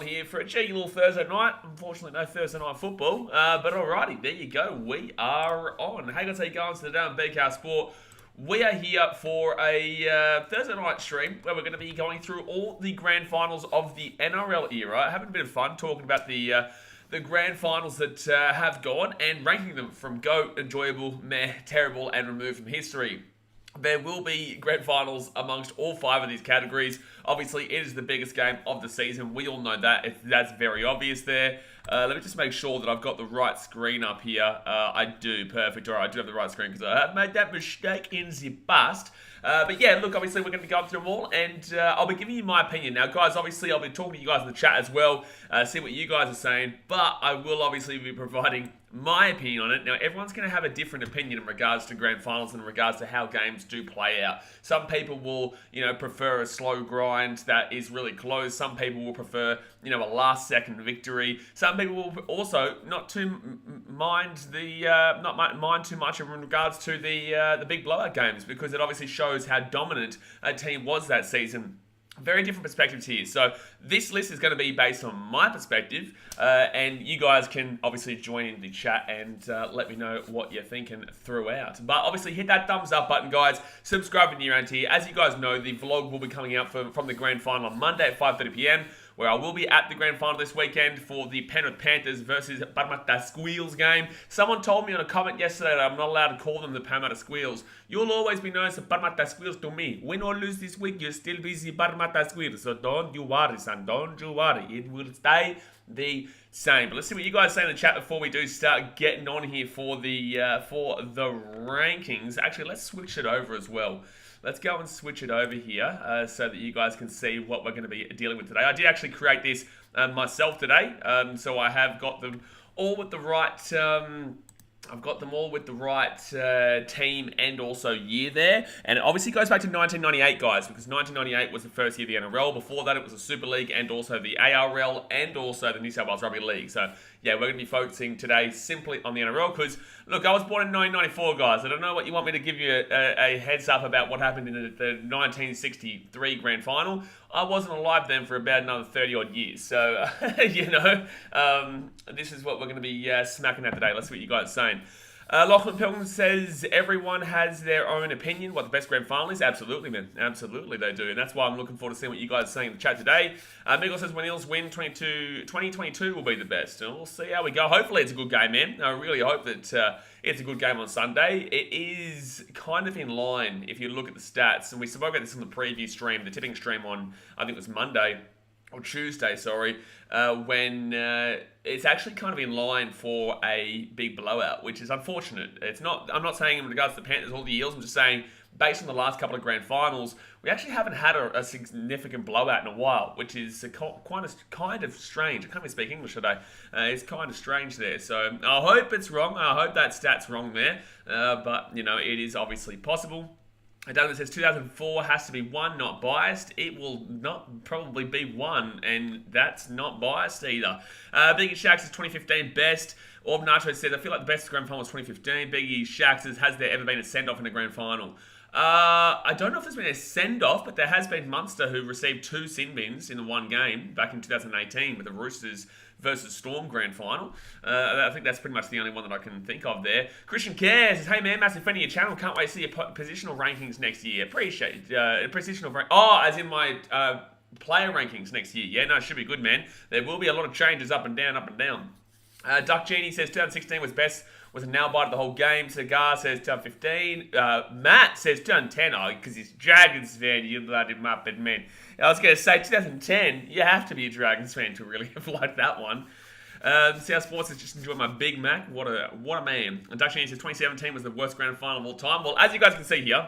Here for a cheeky little Thursday night. Unfortunately, no Thursday night football. But alrighty, there you go. We are on. Hey guys, how you going today on BKRsport? We are here for a Thursday night stream where we're going to be going through all the grand finals of the NRL era. Having a bit of fun talking about the grand finals that have gone and ranking them from GOAT, enjoyable, meh, terrible, and removed from history. There will be grand finals amongst all five of these categories. Obviously, it is the biggest game of the season. We all know that. That's very obvious there. Let me just make sure that I've got the right screen up here. I do. Perfect. All right, I do have the right screen because I have made that mistake in the past. But yeah, look, obviously, we're going to be going through them all, and I'll be giving you my opinion. Now, guys, obviously, I'll be talking to you guys in the chat as well, see what you guys are saying, but I will obviously be providing my opinion on it. Now, everyone's going to have a different opinion in regards to grand finals and in regards to how games do play out. Some people will, prefer a slow grind that is really close. Some people will prefer, a last-second victory. Some people will also not mind too much in regards to the big blowout games because it obviously shows how dominant a team was that season. Very different perspectives here. So this list is going to be based on my perspective, and you guys can obviously join in the chat and let me know what you're thinking throughout. But obviously hit that thumbs up button, guys. Subscribe if you're around here. As you guys know, the vlog will be coming out from the grand final on Monday at 5:30 p.m. where I will be at the grand final this weekend for the Penrith Panthers versus Parramatta Squeals game. Someone told me on a comment yesterday that I'm not allowed to call them the Parramatta Squeals. You'll always be known as the Parramatta Squeals to me. Win or lose this week, you'll still be the Parramatta Squeals. So don't you worry, son. Don't you worry. It will stay the same. But let's see what you guys say in the chat before we do start getting on here for the rankings. Actually, let's switch it over as well. Let's go and switch it over here so that you guys can see what we're going to be dealing with today. I did actually create this myself today, so I have got them all with the right. I've got them all with the right team and also year there. And it obviously goes back to 1998, guys, because 1998 was the first year of the NRL. Before that, it was the Super League and also the ARL and also the New South Wales Rugby League. So, yeah, we're going to be focusing today simply on the NRL because, look, I was born in 1994, guys. I don't know what you want me to give you a heads up about what happened in the 1963 Grand Final. I wasn't alive then for about another 30-odd years. So, this is what we're going to be smacking at today. Let's see what you guys are saying. Lachlan Pilgrim says, everyone has their own opinion what the best grand final is. Absolutely, man. Absolutely, they do. And that's why I'm looking forward to seeing what you guys are saying in the chat today. Miguel says, when Eels win, 2022 will be the best. And we'll see how we go. Hopefully it's a good game, man. I really hope that it's a good game on Sunday. It is kind of in line, if you look at the stats. And we spoke about this in the preview stream, the tipping stream on, I think it was Monday. Or Tuesday, sorry, when it's actually kind of in line for a big blowout, which is unfortunate. It's not. I'm not saying in regards to the Panthers or the Eels. I'm just saying, based on the last couple of grand finals, we actually haven't had a significant blowout in a while, which is kind of strange. I can't even speak English today. It's kind of strange there. So I hope it's wrong. I hope that stat's wrong there. But it is obviously possible. Douglas says 2004 has to be one, not biased. It will not probably be one, and that's not biased either. Biggie Shaq says 2015 best. Orb Nacho says, I feel like the best grand final was 2015. Biggie Shaq says, has there ever been a send-off in a grand final? I don't know if there's been a send-off, but there has been Munster who received 2 sin bins in the one game back in 2018 with the Roosters versus Storm grand final. I think that's pretty much the only one that I can think of there. Christian Care says, hey man, massive fan of your channel. Can't wait to see your positional rankings next year. Appreciate it. Positional rank. Oh, as in my player rankings next year. Yeah, no, it should be good, man. There will be a lot of changes up and down, up and down. Duck Genie says 2016 was best. Was a nail biter the whole game. Cigar says 2015. Matt says 2010. Oh, because he's Dragons fan, you bloody muppet man. I was going to say 2010. You have to be a Dragons fan to really have liked that one. South Sports is just enjoying my Big Mac. What a man. And Duck Genie says 2017 was the worst grand final of all time. Well, as you guys can see here,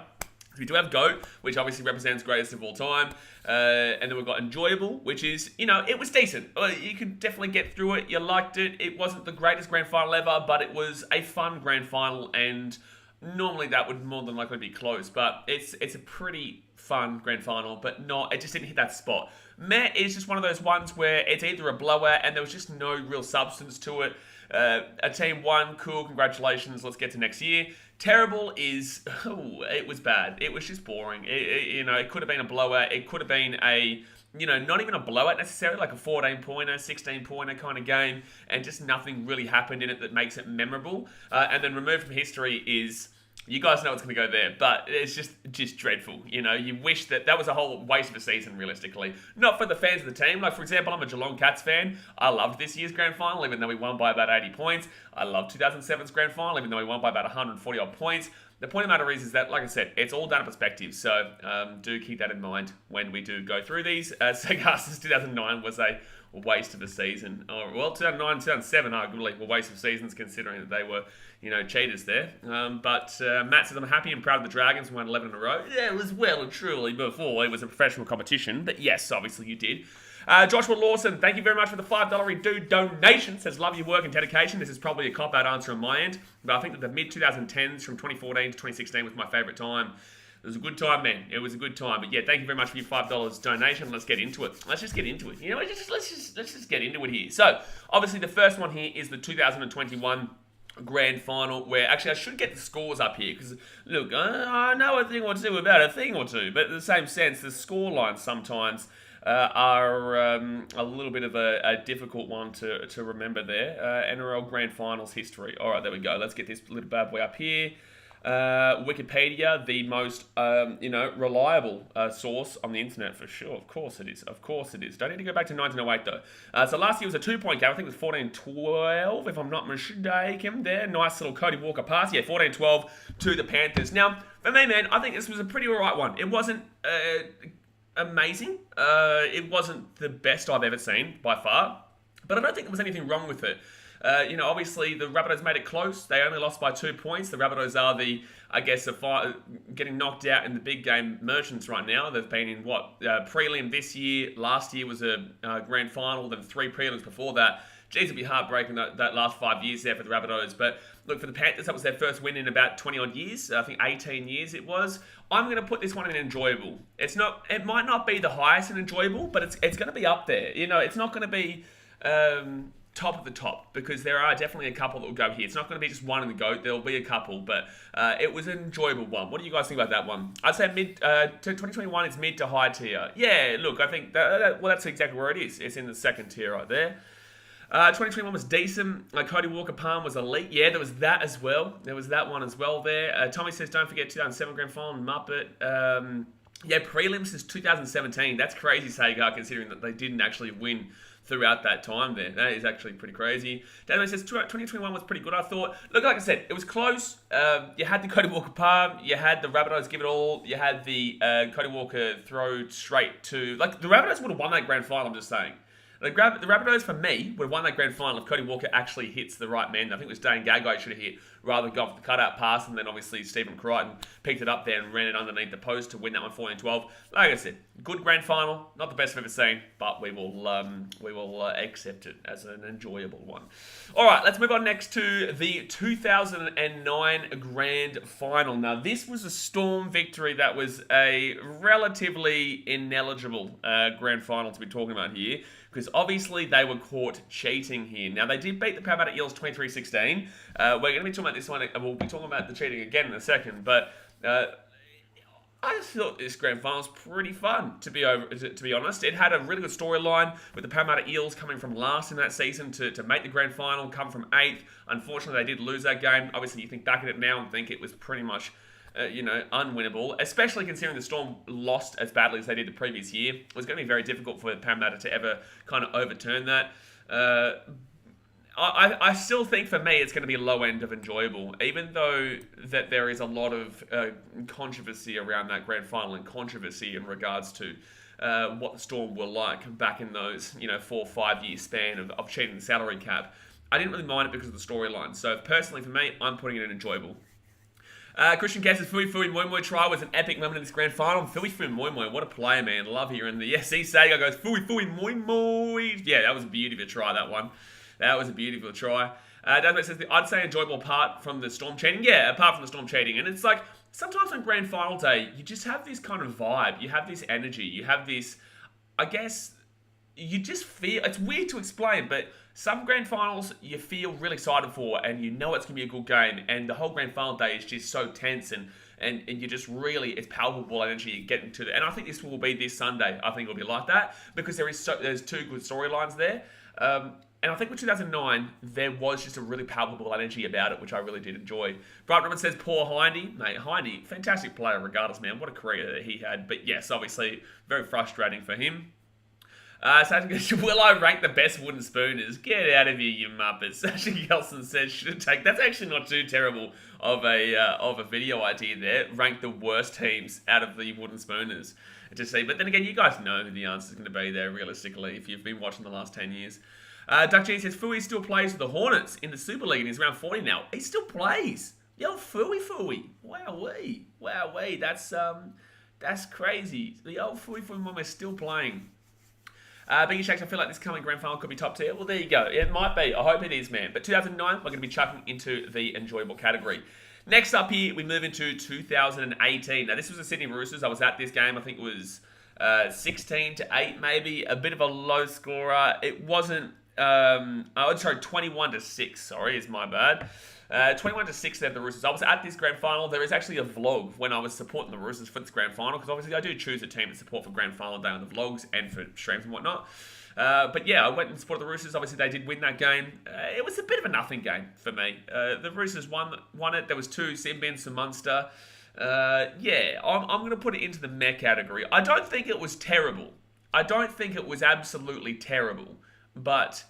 we do have GOAT, which obviously represents greatest of all time. And then we've got Enjoyable, which is, it was decent. You could definitely get through it. You liked it. It wasn't the greatest grand final ever, but it was a fun grand final. And normally that would more than likely be close. But it's a pretty fun grand final, but it just didn't hit that spot. Meh is just one of those ones where it's either a blowout and there was just no real substance to it. A team won, cool, congratulations, let's get to next year. Terrible is, it was bad. It was just boring. It could have been a blowout. It could have been a not even a blowout necessarily, like a 14-pointer, 16-pointer kind of game, and just nothing really happened in it that makes it memorable. And then removed from history is, you guys know what's going to go there, but it's just dreadful. You wish that was a whole waste of a season, realistically. Not for the fans of the team. Like, for example, I'm a Geelong Cats fan. I loved this year's grand final, even though we won by about 80 points. I loved 2007's grand final, even though we won by about 140 odd points. The point of the matter is that, like I said, it's all done in perspective. So do keep that in mind when we do go through these. Segas's 2009 was a waste of a season. 2009, 2007 arguably were waste of seasons, considering that they were, cheaters there. But Matt says, I'm happy and proud of the Dragons. We won 11 in a row. Yeah, it was well and truly before it was a professional competition. But yes, obviously you did. Joshua Lawson, thank you very much for the $5 dude donation. Says, love your work and dedication. This is probably a cop-out answer on my end, but I think that the mid-2010s from 2014 to 2016 was my favourite time. It was a good time, man. It was a good time. But yeah, thank you very much for your $5 donation. Let's get into it. Let's just get into it. Let's just get into it here. So, obviously, the first one here is the 2021 Grand Final, where actually I should get the scores up here because, look, I know a thing or two about a thing or two, but in the same sense, the score lines sometimes are a little bit of a difficult one to remember there. NRL Grand Finals history. All right, there we go. Let's get this little bad boy up here. Wikipedia, the most reliable source on the internet for sure. Of course it is. Don't need to go back to 1908 though. So last year was a 2-point game. I think it was 14-12 if I'm not mistaken. There, nice little Cody Walker pass. Yeah, 14-12 to the Panthers. Now for me, man, I think this was a pretty alright one. It wasn't amazing. It wasn't the best I've ever seen by far, but I don't think there was anything wrong with it. Obviously the Rabbitohs made it close. They only lost by 2 points. The Rabbitohs are getting knocked out in the big game merchants right now. They've been in prelim this year. Last year was a grand final, then 3 prelims before that. Geez, it'd be heartbreaking that last 5 years there for the Rabbitohs. But look, for the Panthers, that was their first win in about 20 odd years. I think 18 years it was. I'm going to put this one in enjoyable. It might not be the highest in enjoyable, but it's going to be up there. It's not going to be top of the top, because there are definitely a couple that will go here. It's not going to be just one in the GOAT. There'll be a couple, but it was an enjoyable one. What do you guys think about that one? I'd say 2021 is mid to high tier. Yeah, look, I think that's exactly where it is. It's in the second tier right there. 2021 was decent. Cody Walker Palm was elite. Yeah, there was that as well. There was that one as well there. Tommy says, don't forget 2007 Grand Final, Muppet. Yeah, prelims is 2017. That's crazy, Sagar, considering that they didn't actually win throughout that time there. That is actually pretty crazy. Daniel says 2021 was pretty good, I thought. Look, like I said, it was close. You had the Cody Walker palm. You had the Rabbitohs give it all. You had the Cody Walker throw straight to... the Rabbitohs would have won that grand final, I'm just saying. The Rabbitohs, for me, would have won that grand final if Cody Walker actually hits the right man. I think it was Dane Gagai should have hit, rather than go for the cutout pass, and then obviously Stephen Crichton picked it up there and ran it underneath the post to win that one 14-12. Like I said, good grand final, not the best I've ever seen, but we will accept it as an enjoyable one. All right, let's move on next to the 2009 Grand Final. Now, this was a Storm victory that was a relatively ineligible Grand Final to be talking about here, because obviously they were caught cheating here. Now, they did beat the Parramatta Eels 23-16. We're going to be talking about this one, and we'll be talking about the cheating again in a second, but I just thought this grand final was pretty fun, to be honest. It had a really good storyline with the Parramatta Eels coming from last in that season to make the grand final, come from 8th. Unfortunately, they did lose that game. Obviously, you think back at it now and think it was pretty much unwinnable, especially considering the Storm lost as badly as they did the previous year. It was going to be very difficult for Parramatta to ever kind of overturn that. I still think, for me, it's going to be low end of enjoyable, even though that there is a lot of controversy around that grand final and controversy in regards to what the Storm were like back in those 4 or 5 year span of cheating the salary cap. I didn't really mind it because of the storyline. So personally, for me, I'm putting it in enjoyable. Christian Cass's Fui Fui Moi Moi try was an epic moment in this grand final. Fui Fui Moi Moi, what a player, man. Love hearing the SC Saga goes Fui Fui Moi Moi. Yeah, that was a beauty of a try, that one. That was a beautiful try. Desmond says, I'd say enjoyable apart from the Storm cheating. Yeah, apart from the Storm cheating. And it's like, sometimes on grand final day, you just have this kind of vibe. You have this energy. You have this, I guess, you just feel, it's weird to explain, but some grand finals you feel really excited for, and you know it's going to be a good game, and the whole grand final day is just so tense, and and you just really, it's palpable energy getting to and I think this will be this Sunday. I think it'll be like that because there's two good storylines there. And I think with 2009, there was just a really palpable energy about it, which I really did enjoy. Bright Robin says, poor Hindy. Mate, Hindy, fantastic player regardless, man. What a career that he had. But yes, obviously, very frustrating for him. Will I rank the best wooden spooners? Get out of here, you muppets. Sasha Gelson says, should take. That's actually not too terrible of a video idea there. Rank the worst teams out of the wooden spooners to see. But then again, you guys know who the answer is going to be there, realistically, if you've been watching the last 10 years. Duck G says, Fui still plays for the Hornets in the Super League and he's around 40 now. He still plays. Yo, Fui. Wowee. That's crazy. The old Fui when we're still playing. Biggie Shakes, I feel like this coming grand final could be top tier. Well, there you go. It might be. I hope it is, man. But 2009, we're going to be chucking into the enjoyable category. Next up here, we move into 2018. Now, this was the Sydney Roosters. I was at this game. I think it was 16-8, maybe. A bit of a low scorer. It wasn't... 21-6. Sorry, is my bad. 21-6 there, the Roosters. I was at this grand final. There is actually a vlog when I was supporting the Roosters for this grand final, because obviously I do choose a team to support for grand final day on the vlogs and for streams and whatnot. But yeah, I went and supported the Roosters. Obviously, they did win that game. It was a bit of a nothing game for me. The Roosters won it. There was two, sin bins for Munster. Yeah, I'm going to put it into the meh category. I don't think it was terrible. I don't think it was absolutely terrible. But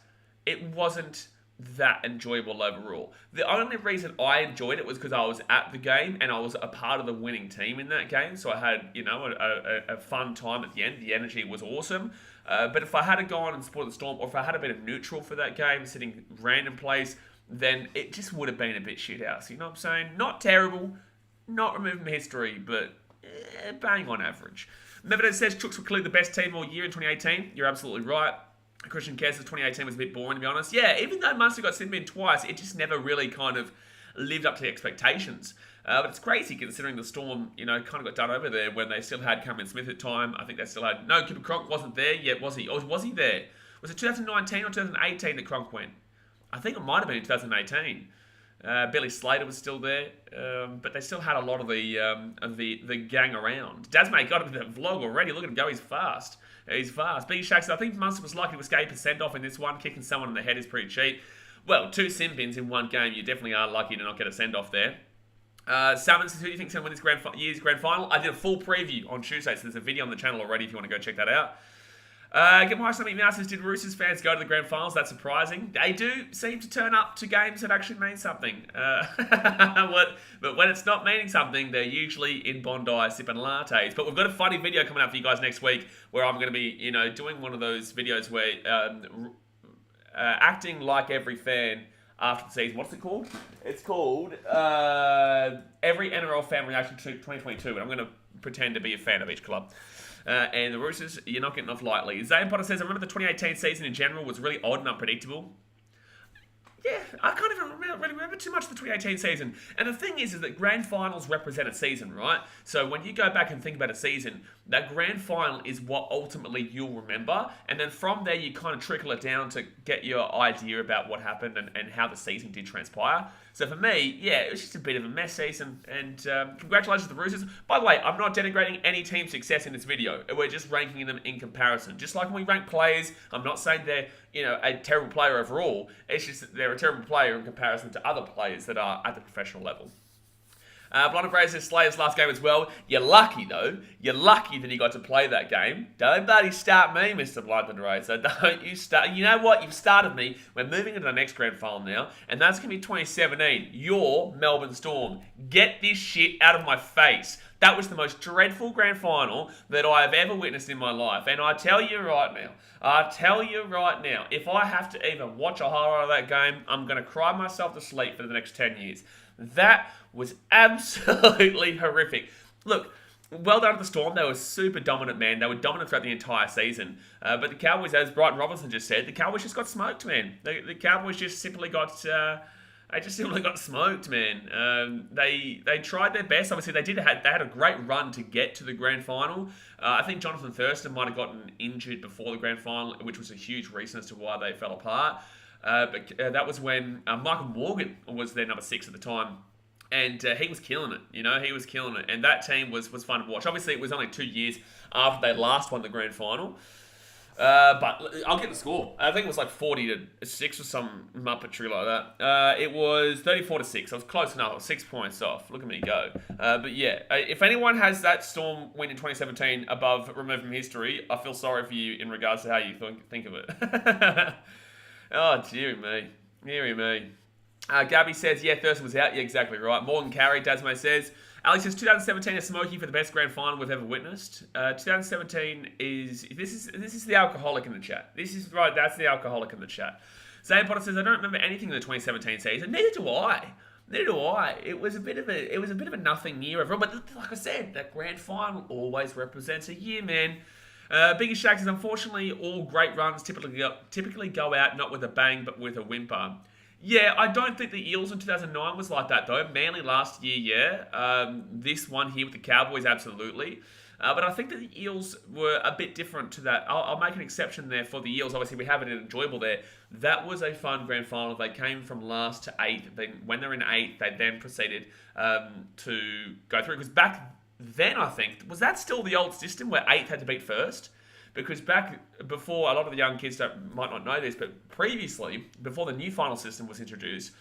it wasn't that enjoyable overall. The only reason I enjoyed it was because I was at the game and I was a part of the winning team in that game. So I had, a fun time at the end. The energy was awesome. But if I had gone and supported the Storm, or if I had been a neutral for that game, sitting random place, then it just would have been a bit shithouse. You know what I'm saying? Not terrible, not removed from history, but bang on average. Nevertheless, it says Chooks were clearly the best team all year in 2018. You're absolutely right. Christian Kerr says 2018 was a bit boring, to be honest. Yeah, even though Munster got sin bin twice, it just never really kind of lived up to the expectations. But it's crazy considering the Storm, kind of got done over there when they still had Cameron Smith at the time. I think they still had... No, Cooper Cronk wasn't there yet, was he? Or was he there? Was it 2019 or 2018 that Cronk went? I think it might have been in 2018. Billy Slater was still there, but they still had a lot of the gang around. Dasmate got into that vlog already. Look at him go, he's fast. He's fast. B Shaq said, I think Munster was lucky to escape a send-off in this one. Kicking someone in the head is pretty cheap. Well, 2 sin bins in one game. You definitely are lucky to not get a send-off there. Salmon says, who do you think is going to win this year's grand final? I did a full preview on Tuesday, so there's a video on the channel already if you want to go check that out. Get my something Mouse says, did Roosters fans go to the grand finals? That's surprising. They do seem to turn up to games that actually mean something. But when it's not meaning something, they're usually in Bondi sipping lattes. But we've got a funny video coming up for you guys next week where I'm going to be, doing one of those videos where acting like every fan after the season. What's it called? It's called Every NRL Fan Reaction to 2022. And I'm going to pretend to be a fan of each club. And the Roosters, you're not getting off lightly. Zane Potter says, I remember the 2018 season in general was really odd and unpredictable. Yeah, I can't even really remember too much of the 2018 season. And the thing is that grand finals represent a season, right? So when you go back and think about a season, that grand final is what ultimately you'll remember. And then from there, you kind of trickle it down to get your idea about what happened and how the season did transpire. So for me, yeah, it was just a bit of a mess season. And congratulations to the Roosters. By the way, I'm not denigrating any team's success in this video. We're just ranking them in comparison. Just like when we rank players, I'm not saying they're a terrible player overall. It's just that they're a terrible player in comparison to other players that are at the professional level. Blonde Fraser says Slayer's last game as well. You're lucky, though. You're lucky that he got to play that game. Don't bloody start me, Mr. Blonde Fraser. Don't you start. You know what? You've started me. We're moving into the next grand final now, and that's going to be 2017. You're Melbourne Storm. Get this shit out of my face. That was the most dreadful grand final that I have ever witnessed in my life. And I tell you right now, if I have to even watch a highlight of that game, I'm going to cry myself to sleep for the next 10 years. That was absolutely horrific. Look, well done to the Storm. They were super dominant, man. They were dominant throughout the entire season. But the Cowboys, as Brighton Robinson just said, the Cowboys just got smoked, man. The Cowboys just simply got... smoked, man. They tried their best. Obviously, they had a great run to get to the grand final. I think Jonathan Thurston might have gotten injured before the grand final, which was a huge reason as to why they fell apart. But that was when Michael Morgan was their number 6 at the time. And he was killing it, he was killing it. And that team was fun to watch. Obviously, it was only 2 years after they last won the grand final. But I'll get the score. I think it was like 40-6 or some muppetry like that. It was 34-6. I was close enough. I was 6 points off. Look at me go. But yeah, if anyone has that Storm win in 2017 above removed from history, I feel sorry for you in regards to how you think of it. Oh, dearie me. Dearie me. Gabby says, yeah, Thurston was out. Yeah, exactly right. Morgan Carey, Dasmo says. Alex says 2017 is smoky for the best grand final we've ever witnessed. 2017 is this is the alcoholic in the chat. This is right. That's the alcoholic in the chat. Zane Potter says I don't remember anything in the 2017 season. Neither do I. It was a bit of a nothing year overall. But like I said, that grand final always represents a year, man. Biggest Shaq says unfortunately all great runs typically go out not with a bang but with a whimper. Yeah, I don't think the Eels in 2009 was like that, though. Manly last year, yeah. This one here with the Cowboys, absolutely. But I think that the Eels were a bit different to that. I'll make an exception there for the Eels. Obviously, we have it enjoyable there. That was a fun grand final. They came from last to 8th. When they're in 8th, they then proceeded to go through. Because back then, I think, was that still the old system where 8th had to beat first? Because back before, a lot of the young kids might not know this, but previously, before the new final system was introduced,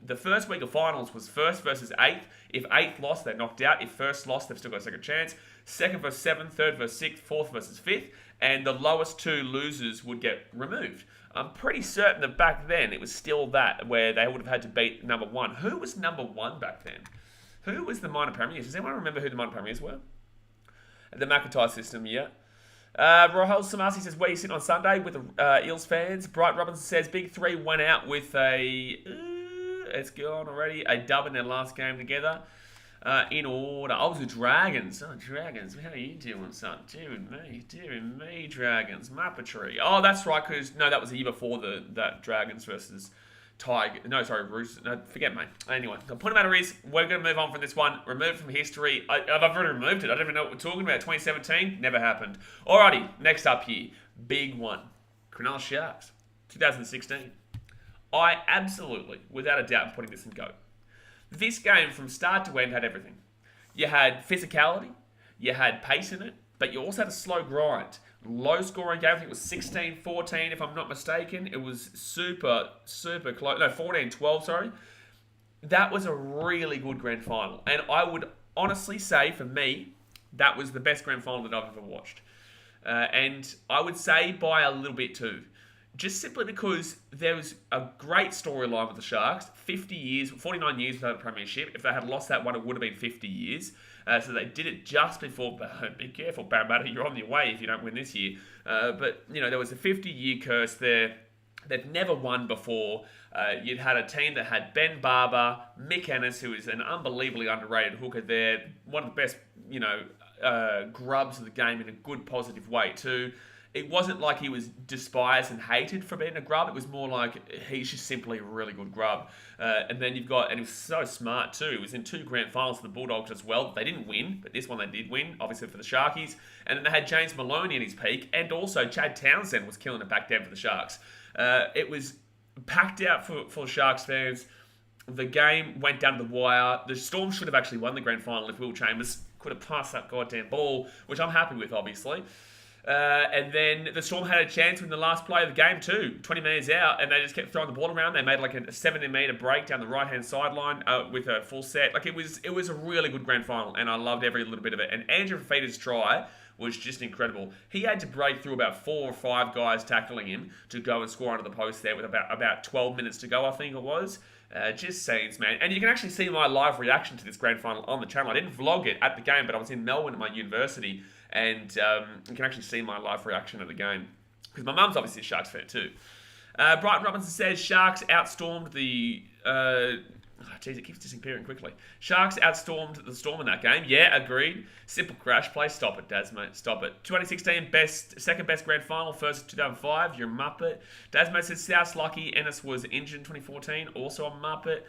the first week of finals was first versus 8th. If 8th lost, they're knocked out. If first lost, they've still got a second chance. Second versus 7th, third versus 6th, fourth versus 5th. And the lowest 2 losers would get removed. I'm pretty certain that back then, it was still that, where they would have had to beat number 1. Who was number 1 back then? Who was the minor premiers? Does anyone remember who the minor premiers were? The McIntyre system, yeah. Rahul Samasi says, where you sitting on Sunday with the Eels fans? Bright Robinson says, Big 3 went out with it's gone already, a dub in their last game together. In order. I was the Dragons. Oh, Dragons. How are you doing, son? Dear me, Dragons. Muppetry. Oh, that's right, because, no, that was the year before that Dragons versus Tiger. No, sorry, Roosters. No, forget, mate. Anyway, the point of the matter is, we're going to move on from this one. Remove from history. I've already removed it. I don't even know what we're talking about. 2017, never happened. Alrighty, next up here. Big one. Cronulla Sharks. 2016. I absolutely, without a doubt, am putting this in GOAT. This game, from start to end, had everything. You had physicality. You had pace in it. But you also had a slow grind. Low scoring game. I think it was 16-14 if I'm not mistaken. It was super, super close. No, 14-12, sorry. That was a really good grand final. And I would honestly say, for me, that was the best grand final that I've ever watched. And I would say by a little bit too. Just simply because there was a great storyline with the Sharks. 49 years without a premiership. If they had lost that one, it would have been 50 years. So they did it just before. Be careful, Parramatta, you're on your way if you don't win this year. But, there was a 50-year curse there. They've never won before. You'd had a team that had Ben Barber, Mick Ennis, who is an unbelievably underrated hooker there. One of the best, grubs of the game in a good, positive way too. It wasn't like he was despised and hated for being a grub. It was more like he's just simply a really good grub. And then and he was so smart too. He was in 2 grand finals for the Bulldogs as well. They didn't win, but this one they did win, obviously for the Sharkies. And then they had James Maloney in his peak, and also Chad Townsend was killing it back then for the Sharks. It was packed out for Sharks fans. The game went down to the wire. The Storm should have actually won the grand final if Will Chambers could have passed that goddamn ball, which I'm happy with, obviously. And then the Storm had a chance in the last play of the game too, 20 minutes out, and they just kept throwing the ball around. They made like a 70-meter break down the right-hand sideline with a full set. Like it was a really good grand final, and I loved every little bit of it. And Andrew Fafita's try was just incredible. He had to break through about 4 or 5 guys tackling him to go and score under the post there with about 12 minutes to go, I think it was. Just scenes, man. And you can actually see my live reaction to this grand final on the channel. I didn't vlog it at the game, but I was in Melbourne at my university, and you can actually see my live reaction at the game. Because my mum's obviously a Sharks fan too. Brighton Robinson says Sharks outstormed the... it keeps disappearing quickly. Sharks outstormed the Storm in that game. Yeah, agreed. Simple crash play. Stop it, Daz, mate. Stop it. 2016, second best grand final. First 2005. You're a muppet. Dazmo says South's lucky. Ennis was injured in 2014. Also a muppet.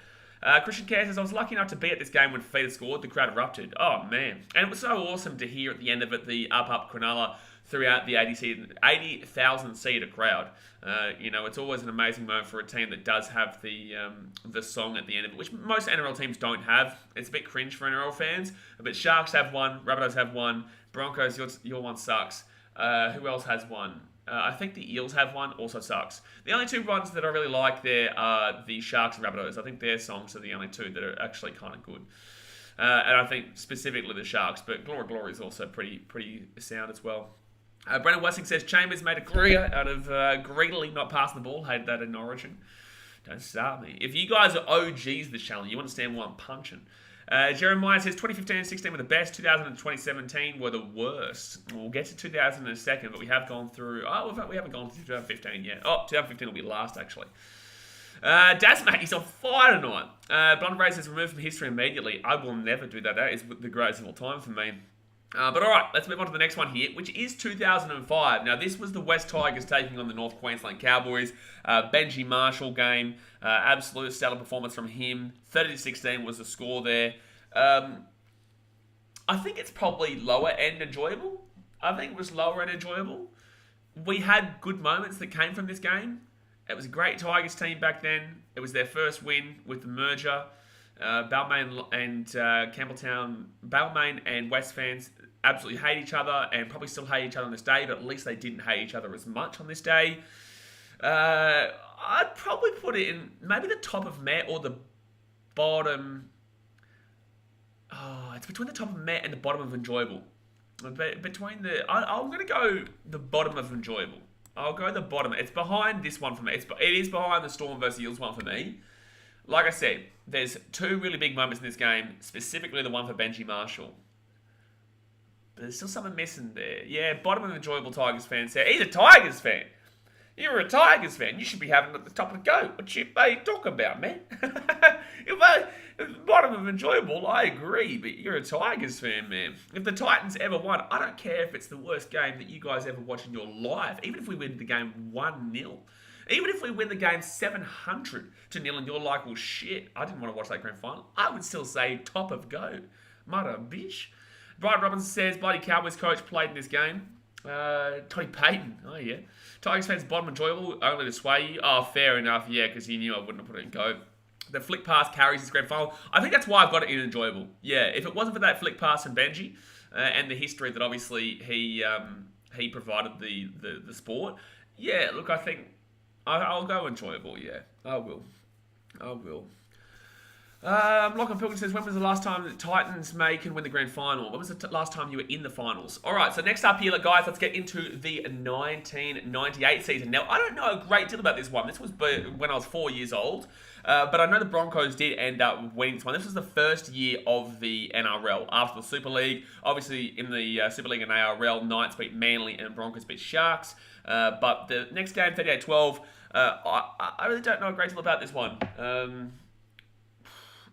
Christian Kerr says, I was lucky enough to be at this game when Fafita scored. The crowd erupted. Oh, man. And it was so awesome to hear at the end of it, the up Cronulla throughout the 80,000 seater crowd. It's always an amazing moment for a team that does have the song at the end of it, which most NRL teams don't have. It's a bit cringe for NRL fans, but Sharks have one, Rabbitohs have one, Broncos, your one sucks. Who else has one? I think the Eels have one, also sucks. The only two ones that I really like there are the Sharks and Rabbitohs. I think their songs are the only two that are actually kind of good. And I think specifically the Sharks, but Glory is also pretty sound as well. Brendan Wessing says Chambers made a career out of greedily not passing the ball. Hated that in Origin. Don't start me. If you guys are OGs of this channel, you understand why I'm punching. Jeremiah says 2015 and 16 were the best. 2000 and 2017 were the worst. We'll get to 2000 in a second, but we have gone through... we haven't gone to 2015 yet. 2015 will be last, actually. Dasmate, he's on fire tonight. Blonde Ray says removed from history immediately. I will never do that. That is the greatest of all time for me. But all right, let's move on to the next one here, which is 2005. Now, this was the West Tigers taking on the North Queensland Cowboys. Benji Marshall game. Absolute stellar performance from him. 30-16 was the score there. I think it's probably lower end enjoyable. I think it was lower end enjoyable. We had good moments that came from this game. It was a great Tigers team back then. It was their first win with the merger. Balmain and Campbelltown, Balmain and West fans absolutely hate each other and probably still hate each other on this day, but at least they didn't hate each other as much on this day. I'd probably put it in maybe the top of Met or the bottom. It's between the top of Met and the bottom of enjoyable. I'm going to go the bottom of enjoyable. I'll go the bottom. It's behind this one for me. It is behind the Storm versus Eels one for me. Like I said, there's two really big moments in this game, specifically the one for Benji Marshall. But there's still something missing there. Yeah, bottom of enjoyable Tigers fan said, he's a Tigers fan. You're a Tigers fan. You should be having it at the top of the go. What you talk about, man? Bottom of enjoyable, I agree, but you're a Tigers fan, man. If the Titans ever won, I don't care if it's the worst game that you guys ever watch in your life. Even if we win the game 1-0. Even if we win the game 700-0 and you're like, well, shit, I didn't want to watch that grand final, I would still say top of go. Mother bitch. Brian Robinson says, bloody Cowboys coach played in this game. Tony Payton. Oh, yeah. Tigers fans bottom enjoyable, only to sway you. Oh, fair enough. Yeah, because he knew I wouldn't have put it in go. The flick pass carries this grand final. I think that's why I've got it in enjoyable. Yeah, if it wasn't for that flick pass and Benji and the history that obviously he provided the sport, yeah, look, I think I'll go enjoyable, yeah. I will. Lachlan Pilgrim says, when was the last time the Titans make and win the grand final? When was the last time you were in the finals? All right, so next up here, guys, let's get into the 1998 season. Now, I don't know a great deal about this one. This was when I was 4 years old, but I know the Broncos did end up winning this one. This was the first year of the NRL after the Super League. Obviously, in the Super League and ARL, Knights beat Manly and Broncos beat Sharks. But the next game, 38-12, I really don't know a great deal about this one.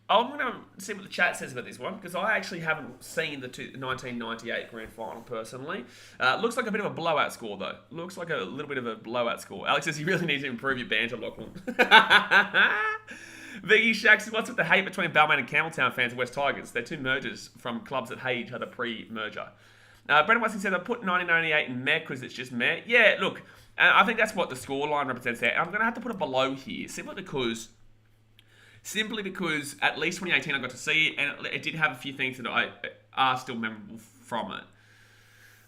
I'm going to see what the chat says about this one, because I actually haven't seen the 1998 Grand Final, personally. Looks like a bit of a blowout score, though. Looks like a little bit of a blowout score. Alex says you really need to improve your banter, Lachlan. Viggy Shack says, what's with the hate between Balmain and Campbelltown fans and West Tigers? They're two mergers from clubs that hate each other pre-merger. Brendan Weston said, I put 1998 in meh because it's just meh. Yeah, look, I think that's what the scoreline represents there. I'm going to have to put it below here, simply because at least 2018 I got to see it, and it did have a few things that are still memorable from it.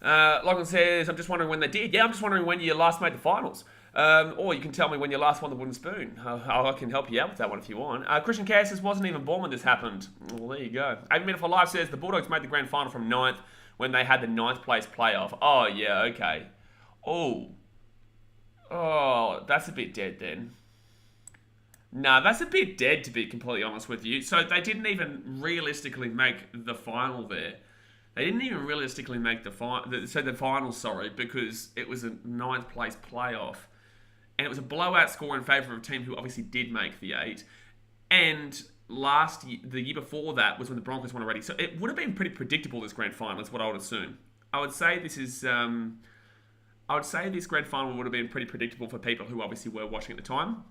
Lachlan says, I'm just wondering when they did. Yeah, I'm just wondering when you last made the finals. Or you can tell me when you last won the wooden spoon. I can help you out with that one if you want. Christian Cass says, wasn't even born when this happened. Well, there you go. 8 Minute for Life says, the Bulldogs made the grand final from 9th when they had the 9th place playoff. Oh, yeah, okay. Oh, that's a bit dead then. Nah, that's a bit dead, to be completely honest with you. So they didn't even realistically make the final there. They didn't even realistically make the final, because it was a 9th place playoff. And it was a blowout score in favour of a team who obviously did make the 8. And the year before that was when the Broncos won already. So it would have been pretty predictable, this grand final, is what I would assume. I would say this grand final would have been pretty predictable for people who obviously were watching at the time.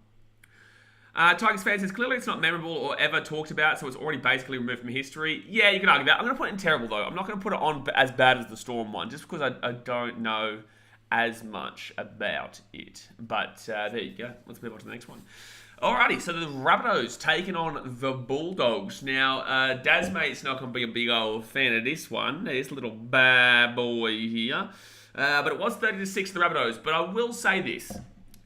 Tigers fan says, clearly it's not memorable or ever talked about, so it's already basically removed from history. Yeah, you can argue that. I'm going to put it in terrible, though. I'm not going to put it on as bad as the Storm one, just because I don't know as much about it. But there you go. Let's move on to the next one. Alrighty, so the Rabbitohs taking on the Bulldogs. Now, Daz mate's not going to be a big old fan of this one. This little bad boy here. But it was 30-6 the Rabbitohs. But I will say this.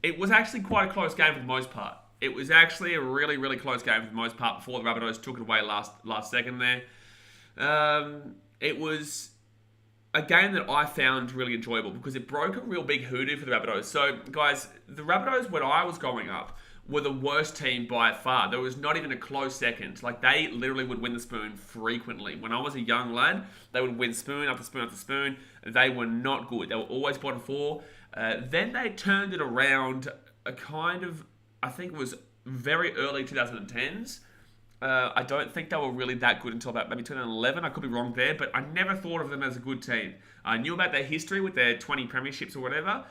It was actually quite a close game for the most part. It was actually a really, really close game for the most part before the Rabbitohs took it away last second there. It was a game that I found really enjoyable because it broke a real big hoodoo for the Rabbitohs. So, guys, the Rabbitohs, when I was growing up, were the worst team by far. There was not even a close second. Like, they literally would win the spoon frequently. When I was a young lad, they would win spoon after spoon after spoon. They were not good. They were always bottom four. Then they turned it around a kind of, I think it was very early 2010s. I don't think they were really that good until about maybe 2011. I could be wrong there, but I never thought of them as a good team. I knew about their history with their 20 premierships or whatever,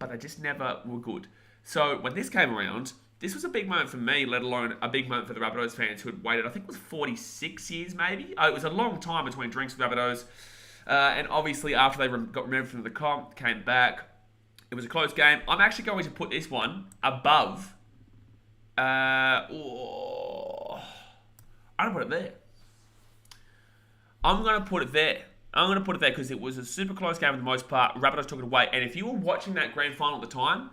but they just never were good. So when this came around, this was a big moment for me, let alone a big moment for the Rabbitohs fans who had waited, I think it was 46 years maybe. It was a long time between drinks with Rabbitohs. And obviously after they got removed from the comp, came back, it was a close game. I'm actually going to put this one above. I'm going to put it there. I'm going to put it there because it was a super close game for the most part. Rabbitohs took it away. And if you were watching that grand final at the time,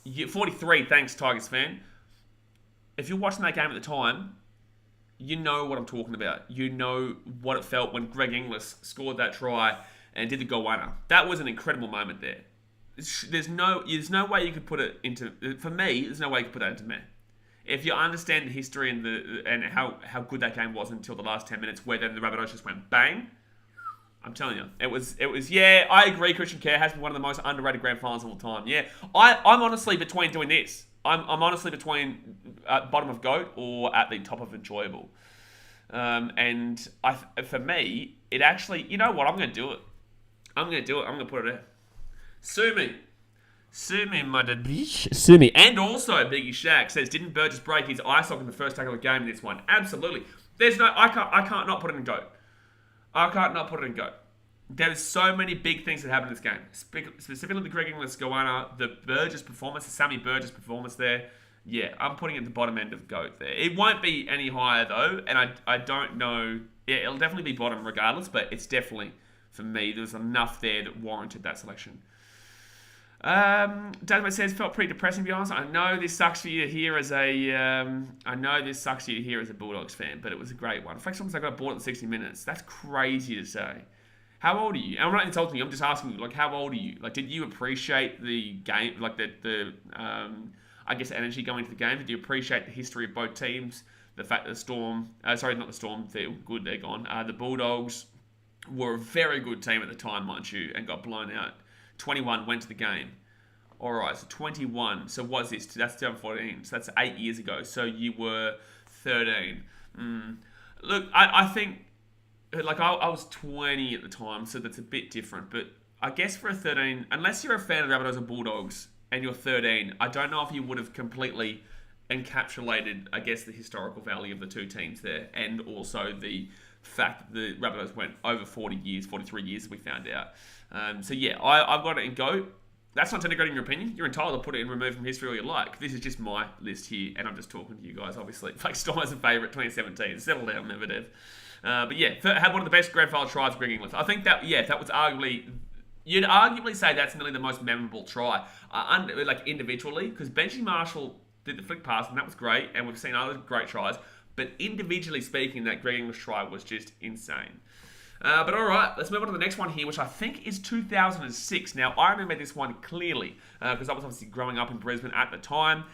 43, thanks Tigers fan. If you're watching that game at the time, you know what I'm talking about. You know what it felt when Greg Inglis scored that try and did the goal winner. That was an incredible moment there. There's no way you could put it into, for me, there's no way you could put that into me. If you understand the history and how good that game was until the last 10 minutes, where then the Rabbitohs just went bang, I'm telling you, it was. Yeah, I agree. Christian Kerr has been one of the most underrated grand finals of all time. Yeah, I'm honestly between doing this. I'm honestly between bottom of GOAT or at the top of enjoyable. And for me, it actually, you know what? I'm going to do it. I'm going to put it there. Sue me, mother bitch. Sue me. And also, Biggie Shaq says, didn't Burgess break his eye socket in the first tackle of the game in this one? Absolutely. I can't not put it in GOAT. I can't not put it in GOAT. There's so many big things that happened in this game. Specifically the Greg Inglis goanna, the Burgess performance, the Sammy Burgess performance there. Yeah, I'm putting it at the bottom end of GOAT there. It won't be any higher though, and I don't know. Yeah, it'll definitely be bottom regardless, but it's definitely, for me, there's enough there that warranted that selection. Dazmo says, felt pretty depressing to be honest. I know this sucks for you to hear as a Bulldogs fan, but it was a great one. Flex almost I got bored at 60 minutes. That's crazy to say. How old are you? And I'm not insulting you, I'm just asking you, like, how old are you? Like, did you appreciate the game, like the I guess energy going into the game? Did you appreciate the history of both teams? The fact that the Storm, sorry, not the Storm, they're good, they're gone. The Bulldogs were a very good team at the time, mind you, and got blown out. 21 went to the game. All right, so 21. So what's this? That's 2014. So that's 8 years ago. So you were 13. Look, I think, like, I was 20 at the time, so that's a bit different. But I guess for a 13, unless you're a fan of the Rabbitohs or Bulldogs and you're 13, I don't know if you would have completely encapsulated, I guess, the historical value of the two teams there, and also the fact that the Rabbitohs went over 40 years, 43 years, we found out. So yeah, I've got it in GOAT. That's not denigrating your opinion. You're entitled to put it in remove from history all you like. This is just my list here, and I'm just talking to you guys, obviously. Like, Storm has a favourite, 2017. Settle down, Medvedev. But yeah, had one of the best grand final tries for Greg Inglis. I think that, yeah, that was arguably... You'd arguably say that's nearly the most memorable try. Like, individually, because Benji Marshall did the flick pass, and that was great, and we've seen other great tries. But individually speaking, that Greg Inglis try was just insane. But all right, let's move on to the next one here, which I think is 2006. Now, I remember this one clearly because I was obviously growing up in Brisbane at the time.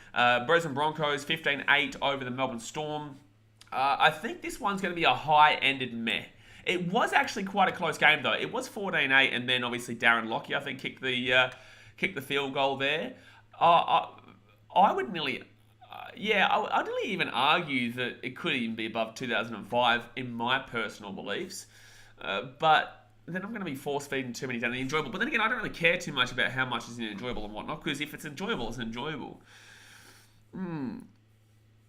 Brisbane Broncos, 15-8 over the Melbourne Storm. I think this one's going to be a high-ended meh. It was actually quite a close game, though. It was 14-8, and then obviously Darren Lockyer, I think, kicked the field goal there. I would nearly... I'd nearly even argue that it could even be above 2005 in my personal beliefs. But then I'm going to be force-feeding too many down the enjoyable. But then again, I don't really care too much about how much is enjoyable and whatnot, because if it's enjoyable, it's enjoyable.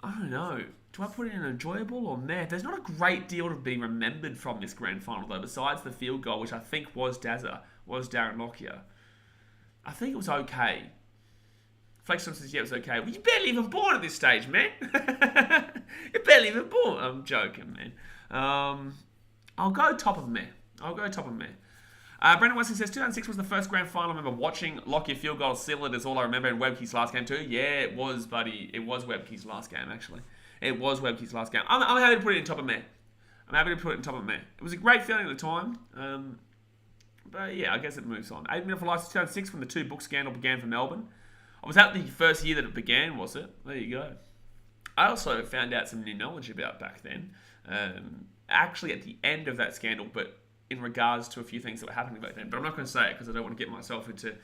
I don't know. Do I put it in enjoyable or meh? There's not a great deal to be remembered from this grand final, though, besides the field goal, which I think was Darren Lockyer. I think it was okay. Flexon says, yeah, it was okay. Well, you're barely even born at this stage, man. You're barely even born. I'm joking, man. I'll go top of meh. Brendan Wesley says, 2006 was the first grand final I remember watching. Lockyer field goal sealed it is all I remember in Webke's last game too. Yeah, it was, buddy. It was Webke's last game, actually. It was Webke's last game. I'm happy to put it in top of meh. It was a great feeling at the time. But yeah, I guess it moves on. 8 minute for license 2006 when the 2 book scandal began for Melbourne. Was that the first year that it began, was it? There you go. I also found out some new knowledge about back then. Actually at the end of that scandal, but in regards to a few things that were happening back then. But I'm not going to say it because I don't want to get myself into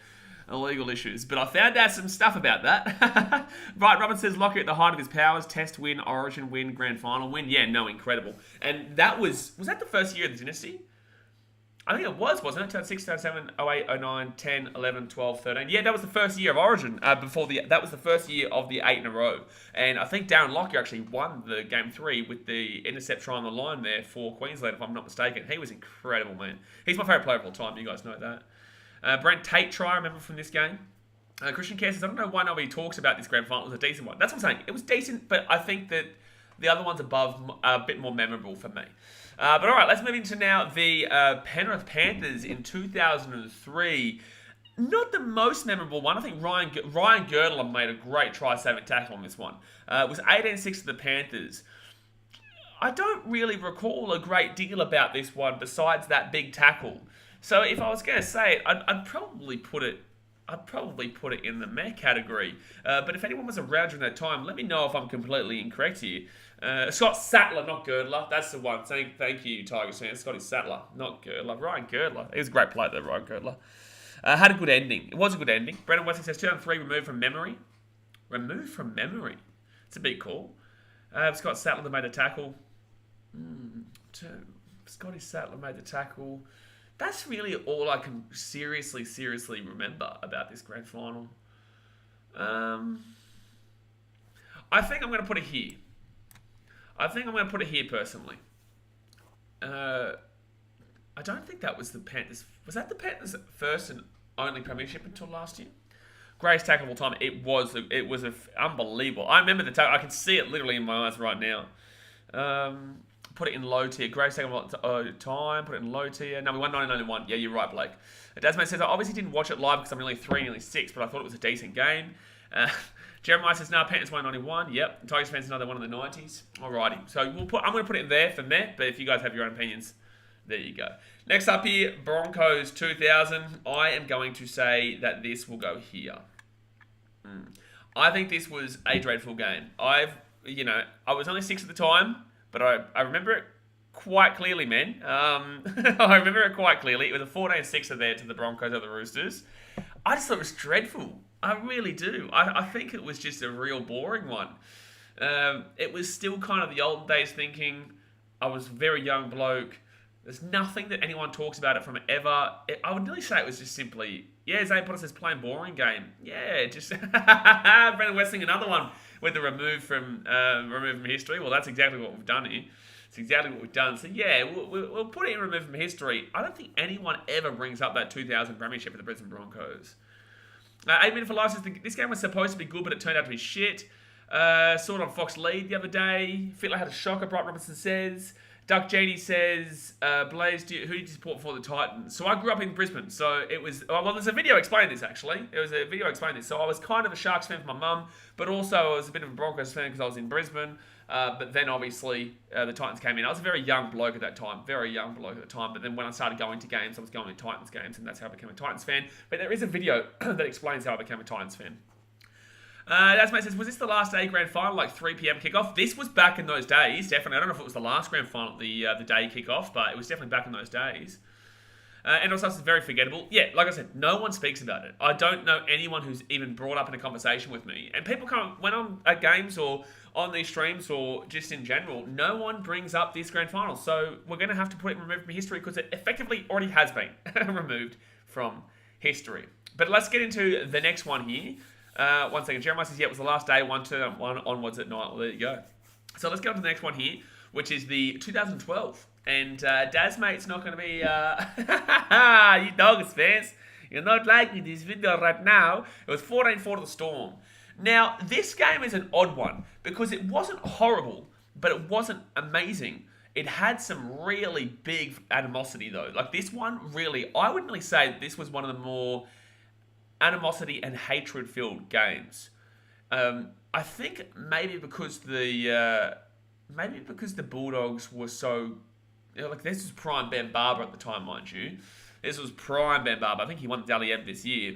illegal issues. But I found out some stuff about that. Right, Robin says Lockyer at the height of his powers. Test win, Origin win, Grand Final win. Yeah, no, incredible. And that was that the first year of the dynasty? I think it was, wasn't it? 2006, 2007, 08, 09, 10, 11, 12, 13. Yeah, that was the first year of Origin. That was the first year of the 8 in a row. And I think Darren Lockyer actually won the game 3 with the intercept try on the line there for Queensland, if I'm not mistaken. He was incredible, man. He's my favourite player of all time. You guys know that. Brent Tate try, I remember from this game. Christian Kerr says, I don't know why nobody talks about this grand final. It was a decent one. That's what I'm saying. It was decent, but I think that the other ones above are a bit more memorable for me. But all right, let's move into now the Penrith Panthers in 2003. Not the most memorable one. I think Ryan Girdler made a great try-saving tackle on this one. It was 18-6 to the Panthers. I don't really recall a great deal about this one besides that big tackle. So if I was going to say it, I'd probably put it in the meh category. But if anyone was around during that time, let me know if I'm completely incorrect here. Scott Sattler, not Girdler. That's the one. Thank you, Tigers fans. Scotty Sattler, not Girdler. Ryan Girdler. He was a great player, though, Ryan Girdler. Had a good ending. It was a good ending. Brendan Wesley says 2003 removed from memory. Removed from memory? It's a big call. Scott Sattler made the tackle. Scotty Sattler made the tackle. That's really all I can seriously remember about this grand final. I think I'm going to put it here. Personally. I don't think that was the Panthers. Was that the Panthers' first and only premiership until last year? Greatest tackle of all time. It was unbelievable. I remember the tackle. I can see it literally in my eyes right now. Put it in low tier. Greatest tackle of all time. Put it in low tier. No, we won 1991. Yeah, you're right, Blake. Dasman says, I obviously didn't watch it live because I'm nearly 3, nearly 6, but I thought it was a decent game. Jeremiah says, no, Panthers won 91. Yep. Tigers fans another one in the 90s. Alrighty. So I'm going to put it in there for Met, but if you guys have your own opinions, there you go. Next up here, Broncos 2000. I am going to say that this will go here. I think this was a dreadful game. I was only 6 at the time, but I remember it quite clearly, man. I remember it quite clearly. It was a 14-6 there to the Broncos over the Roosters. I just thought it was dreadful. I really do. I think it was just a real boring one. It was still kind of the old days thinking. I was a very young bloke. There's nothing that anyone talks about it from ever. I would nearly say it was just simply, Zane Potter says plain boring game. Yeah, just Brendan Westling, another one with the removed from history. Well, that's exactly what we've done here. It's exactly what we've done. So yeah, we'll put it in removed from history. I don't think anyone ever brings up that 2000 premiership for the Brisbane Broncos. 8 minute for life says this game was supposed to be good, but it turned out to be shit. Saw it on Fox Lead the other day. Fittler had a shocker, Bright Robinson says. Duck Genie says, Blaze, who did you support for the Titans? So I grew up in Brisbane, so it was... Well, there's a video explaining this, actually. There was a video explaining this. So I was kind of a Sharks fan for my mum, but also I was a bit of a Broncos fan because I was in Brisbane. But then, obviously, the Titans came in. I was a very young bloke at that time. But then when I started going to games, I was going to Titans games, and that's how I became a Titans fan. But there is a video that explains how I became a Titans fan. Dasmate says, was this the last day grand final, like 3 p.m. kickoff? This was back in those days, definitely. I don't know if it was the last grand final, the day kickoff, but it was definitely back in those days. And also, it's very forgettable. Yeah, like I said, no one speaks about it. I don't know anyone who's even brought up in a conversation with me. And people when I'm at games or on these streams or just in general, no one brings up this grand final. So we're going to have to put it removed from history because it effectively already has been removed from history. But let's get into the next one here. 1 second. Jeremiah says, yeah, it was the last day, 1 turn, 1 onwards at night. Well, there you go. So let's go on to the next one here, which is the 2012. And Daz, mate, it's not going to be... you Dogs fans, you're not liking this video right now. It was 14-4 to the Storm. Now, this game is an odd one because it wasn't horrible, but it wasn't amazing. It had some really big animosity, though. Like, this one, really, I would really say that this was one of the more animosity and hatred-filled games. I think maybe because the Bulldogs were so... like, this was prime Ben Barber at the time, mind you. This was prime Ben Barber. I think he won the Dally M this year.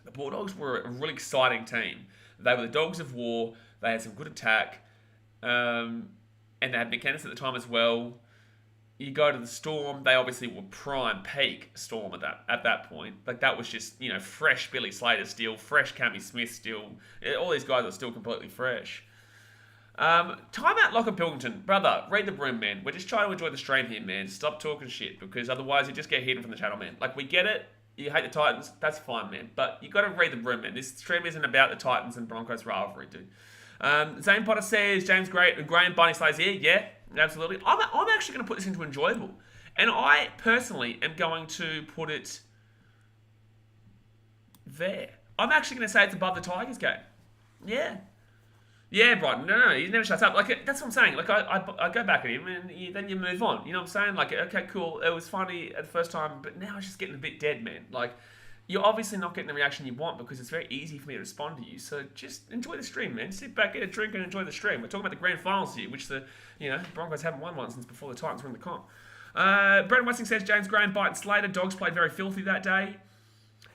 The Bulldogs were a really exciting team. They were the Dogs of War. They had some good attack. And they had McKennis at the time as well. You go to the Storm. They obviously were prime peak Storm at that point. Like, that was just, fresh Billy Slater still. Fresh Cammy Smith still. All these guys are still completely fresh. Timeout Locker Pilkington. Brother, read the room, man. We're just trying to enjoy the stream here, man. Stop talking shit, because otherwise you just get hidden from the channel, man. Like, we get it. You hate the Titans. That's fine, man. But you got to read the room, man. This stream isn't about the Titans and Broncos rivalry, dude. Zane Potter says, James Graham Barney Slays here. Yeah, absolutely. I'm actually going to put this into enjoyable. And I, personally, am going to put it there. I'm actually going to say it's above the Tigers game. Yeah. Yeah, Brighton. No, he never shuts up. Like, that's what I'm saying. Like, I go back at him, and then you move on. You know what I'm saying? Like, okay, cool. It was funny at the first time, but now it's just getting a bit dead, man. Like, you're obviously not getting the reaction you want because it's very easy for me to respond to you. So just enjoy the stream, man. Sit back, get a drink, and enjoy the stream. We're talking about the grand finals here, which the Broncos haven't won one since before the Titans were in the comp. Brendan Westing says James Graham, Byte, and Slater. Dogs played very filthy that day.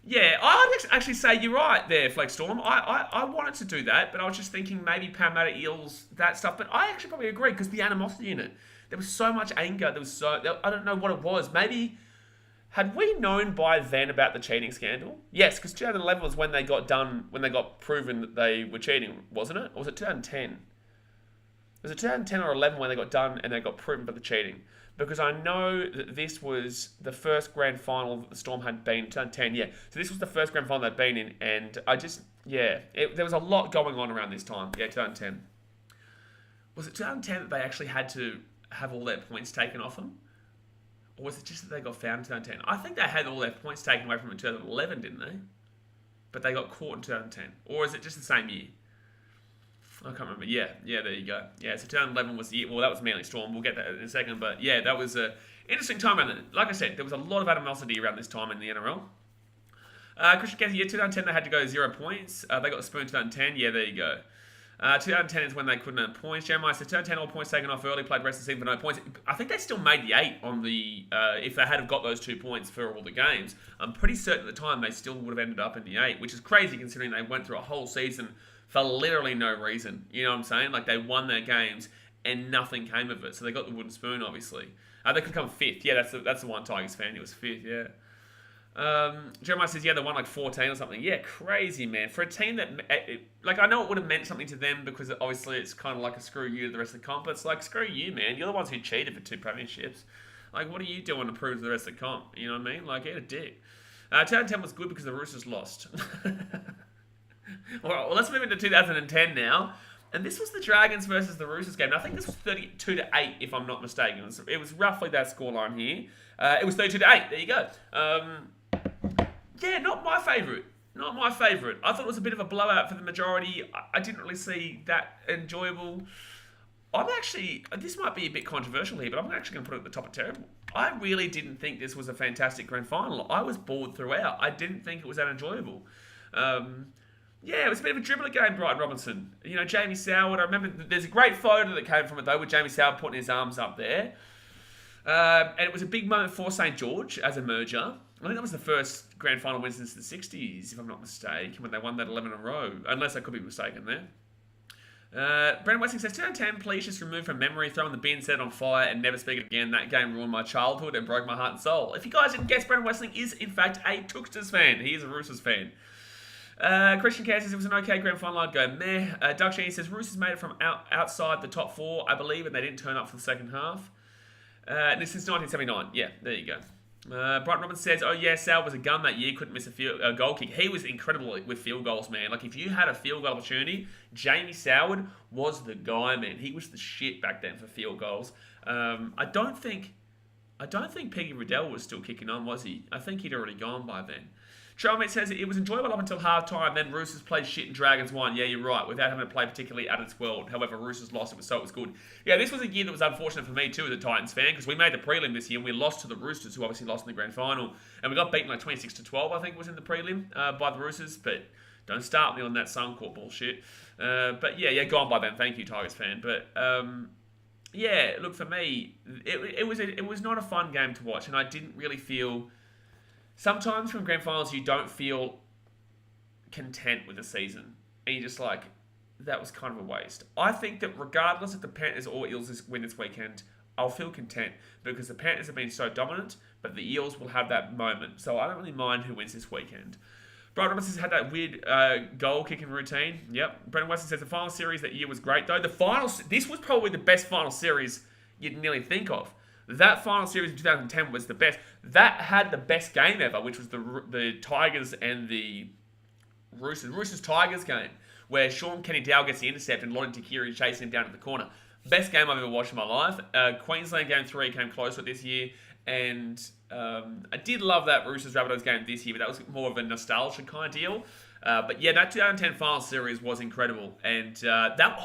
Yeah, I would actually say you're right there, Flex Storm. I wanted to do that, but I was just thinking maybe Parramatta, Eels, that stuff. But I actually probably agree because the animosity in it. There was so much anger. I don't know what it was. Maybe, had we known by then about the cheating scandal? Yes, because 2011 was when they got proven that they were cheating, wasn't it? Or was it 2010? Was it 2010 or 11 when they got done and they got proven for the cheating? Because I know that this was the first grand final that the Storm had been in 2010. Yeah, so this was the first grand final they'd been in, and there was a lot going on around this time. Yeah, 2010. Was it 2010 that they actually had to have all their points taken off them? Or was it just that they got found in 2010? I think they had all their points taken away from them in 2011, didn't they? But they got caught in 2010. Or is it just the same year? I can't remember. Yeah, there you go. Yeah, so 2011 was the year. Well, that was Manly Storm. We'll get that in a second. But yeah, that was an interesting time around then. Like I said, there was a lot of animosity around this time in the NRL. Christian Casey, yeah, 2010 they had to go 0 points. They got the spoon in 2010. Yeah, there you go. 2010 is when they couldn't earn points. Jeremiah says 2010 all points taken off early, played rest of the season for no points. I think they still made the 8 on the, if they had have got those 2 points for all the games. I'm pretty certain at the time they still would have ended up in the 8, which is crazy considering they went through a whole season for literally no reason. You know what I'm saying? Like, they won their games and nothing came of it. So they got the wooden spoon, obviously. They could come 5th. Yeah, that's the one Tigers fan. He was 5th, yeah. Jeremiah says, yeah, they won like 14 or something. Yeah, crazy, man. For a team that, I know it would have meant something to them because obviously it's kind of like a screw you to the rest of the comp. But it's like, screw you, man. You're the ones who cheated for 2 premierships. Like, what are you doing to prove to the rest of the comp? You know what I mean? Like, get a dick. 2010 was good because the Roosters lost. All right, well, let's move into 2010 now. And this was the Dragons versus the Roosters game. Now, I think this was 32-8, if I'm not mistaken. It was roughly that scoreline here. It was 32-8. There you go. Yeah, not my favourite. Not my favourite. I thought it was a bit of a blowout for the majority. I didn't really see that enjoyable. This might be a bit controversial here, but I'm actually going to put it at the top of terrible. I really didn't think this was a fantastic grand final. I was bored throughout. I didn't think it was that enjoyable. Yeah, it was a bit of a dribbler game, Brighton Robinson. Jamie Soward, I remember there's a great photo that came from it, though, with Jamie Soward putting his arms up there. And it was a big moment for St. George as a merger. I think that was the first grand final win since the 60s, if I'm not mistaken, when they won that 11 in a row. Unless I could be mistaken there. Brendan Westing says, 2010, please just remove from memory, throw in the bin, set it on fire, and never speak again. That game ruined my childhood and broke my heart and soul. If you guys didn't guess, Brendan Westing is, in fact, a Tooksters fan. He is a Roosters fan. Christian Care says it was an okay grand final. I'd go meh. Doug Sheehy says Roosters made it from outside the top 4, I believe, and they didn't turn up for the second half. And this is 1979. Yeah, there you go. Brighton Robbins says, "Oh yeah, Sal was a gun that year. Couldn't miss a goal kick. He was incredible with field goals, man. Like if you had a field goal opportunity, Jamie Soward was the guy, man. He was the shit back then for field goals. I don't think Peggy Riddell was still kicking on, was he? I think he'd already gone by then." Charlmate says it was enjoyable up until half time, then Roosters played shit and Dragons won. Yeah, you're right, without having to play particularly at its world. However, Roosters lost, so it was good. Yeah, this was a year that was unfortunate for me too as a Titans fan, because we made the prelim this year and we lost to the Roosters, who obviously lost in the grand final. And we got beaten like 26-12, I think it was in the prelim by the Roosters, but don't start me on that Suncorp bullshit. But yeah, gone by then. Thank you, Tigers fan. But yeah, look, for me, it was not a fun game to watch, and I didn't really feel... Sometimes from grand finals, you don't feel content with the season. And you're just like, that was kind of a waste. I think that regardless if the Panthers or Eels win this weekend, I'll feel content because the Panthers have been so dominant, but the Eels will have that moment. So I don't really mind who wins this weekend. Brian Roberts has had that weird goal kicking routine. Yep. Brendan Weston says the final series that year was great, though. This was probably the best final series you'd nearly think of. That final series in 2010 was the best. That had the best game ever, which was the Tigers and the Roosters Tigers game, where Sean Kenny-Dow gets the intercept and Lottie Takiri chasing him down to the corner. Best game I've ever watched in my life. Queensland Game 3 came close with this year, and I did love that Roosters Rabbitohs game this year, but that was more of a nostalgia kind of deal. But yeah, that 2010 final series was incredible, and that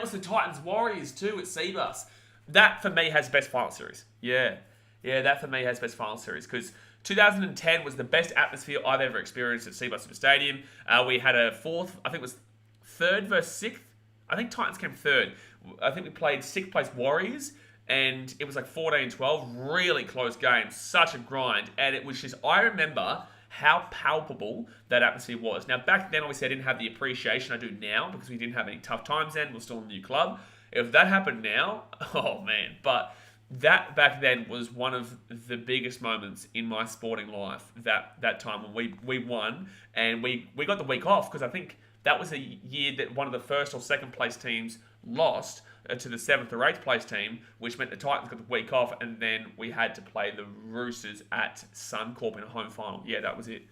was the Titans Warriors too at Seabus. That, for me, has best final series. Yeah, that, for me, has best final series. Because 2010 was the best atmosphere I've ever experienced at Seabus Super Stadium. We had a fourth, I think it was third versus sixth. I think Titans came third. I think we played sixth place Warriors. And it was like 14-12. Really close game. Such a grind. And it was just, I remember how palpable that atmosphere was. Now, back then, obviously, I didn't have the appreciation I do now. Because we didn't have any tough times then. We're still a new club. If that happened now, oh man. But that back then was one of the biggest moments in my sporting life, that time when we won and we got the week off, because I think that was a year that one of the first or second place teams lost to the 7th or 8th place team, which meant the Titans got the week off, and then we had to play the Roosters at Suncorp in a home final. Yeah, that was it.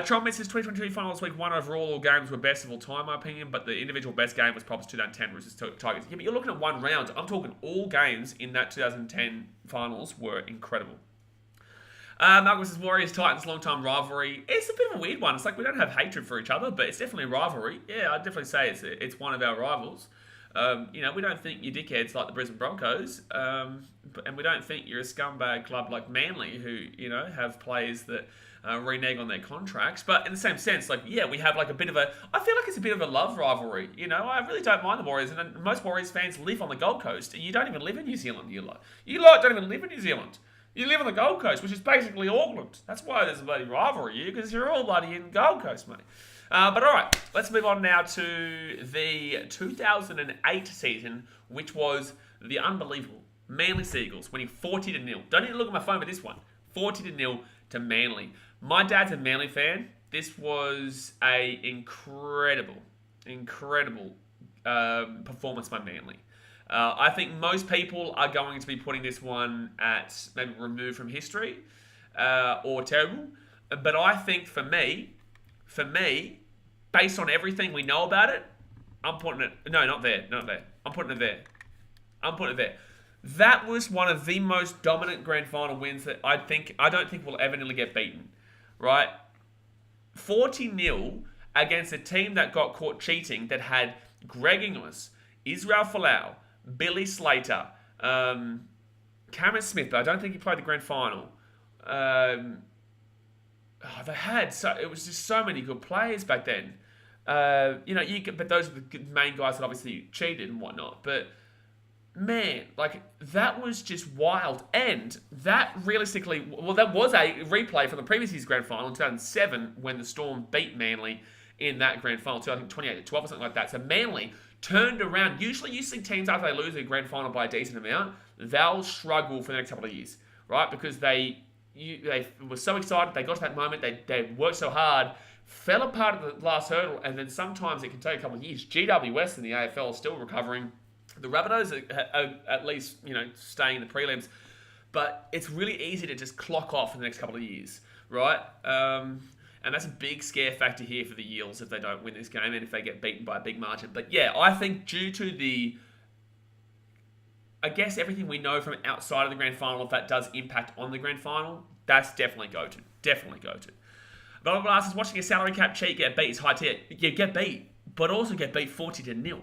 Trump says 2022 finals week 1 overall, all games were best of all time, in my opinion, but the individual best game was probably 2010 Roosters Tigers. Yeah, but you're looking at one round. I'm talking all games in that 2010 finals were incredible. Marcus says Warriors Titans long-time rivalry. It's a bit of a weird one. It's like we don't have hatred for each other, but it's definitely a rivalry. Yeah, I'd definitely say it's one of our rivals. We don't think you're dickheads like the Brisbane Broncos, and we don't think you're a scumbag club like Manly, who have players that renege on their contracts. But in the same sense, we have like a bit of a... I feel like it's a bit of a love rivalry. I really don't mind the Warriors, and most Warriors fans live on the Gold Coast. You don't even live in New Zealand. You don't even live in New Zealand. You live on the Gold Coast, which is basically Auckland. That's why there's a bloody rivalry here, because you're all bloody in Gold Coast, mate. But all right, let's move on now to the 2008 season, which was the unbelievable Manly Seagulls winning 40-0. Don't need to look at my phone for this one. 40-0 to Manly. My dad's a Manly fan. This was a incredible performance by Manly. I think most people are going to be putting this one at maybe removed from history or terrible. But I think for me, based on everything we know about it, I'm putting it... No, not there. I'm putting it there. That was one of the most dominant grand final wins that I don't think will ever nearly get beaten. Right? 40-0 against a team that got caught cheating, that had Greg Inglis, Israel Folau, Billy Slater, Cameron Smith, but I don't think he played the grand final. They had it was just so many good players back then. But those are the main guys that obviously cheated and whatnot. But man, that was just wild. And that realistically, that was a replay from the previous year's grand final in 2007 when the Storm beat Manly in that grand final, I think 28-12 or something like that. So Manly turned around. Usually you see teams after they lose their grand final by a decent amount, they'll struggle for the next couple of years, right? Because they were so excited, they got to that moment, they worked so hard, fell apart at the last hurdle, and then sometimes it can take a couple of years. GWS in the AFL is still recovering. The Rabbitohs are at least, staying in the prelims. but it's really easy to just clock off in the next couple of years, right? And that's a big scare factor here for the Eels if they don't win this game and if they get beaten by a big margin. But yeah, I think due to I guess everything we know from outside of the grand final, if that does impact on the grand final, that's definitely go to. Definitely go to. But Blast is watching a salary cap cheat get beat is high tier. Yeah, get beat, but also get beat 40-0.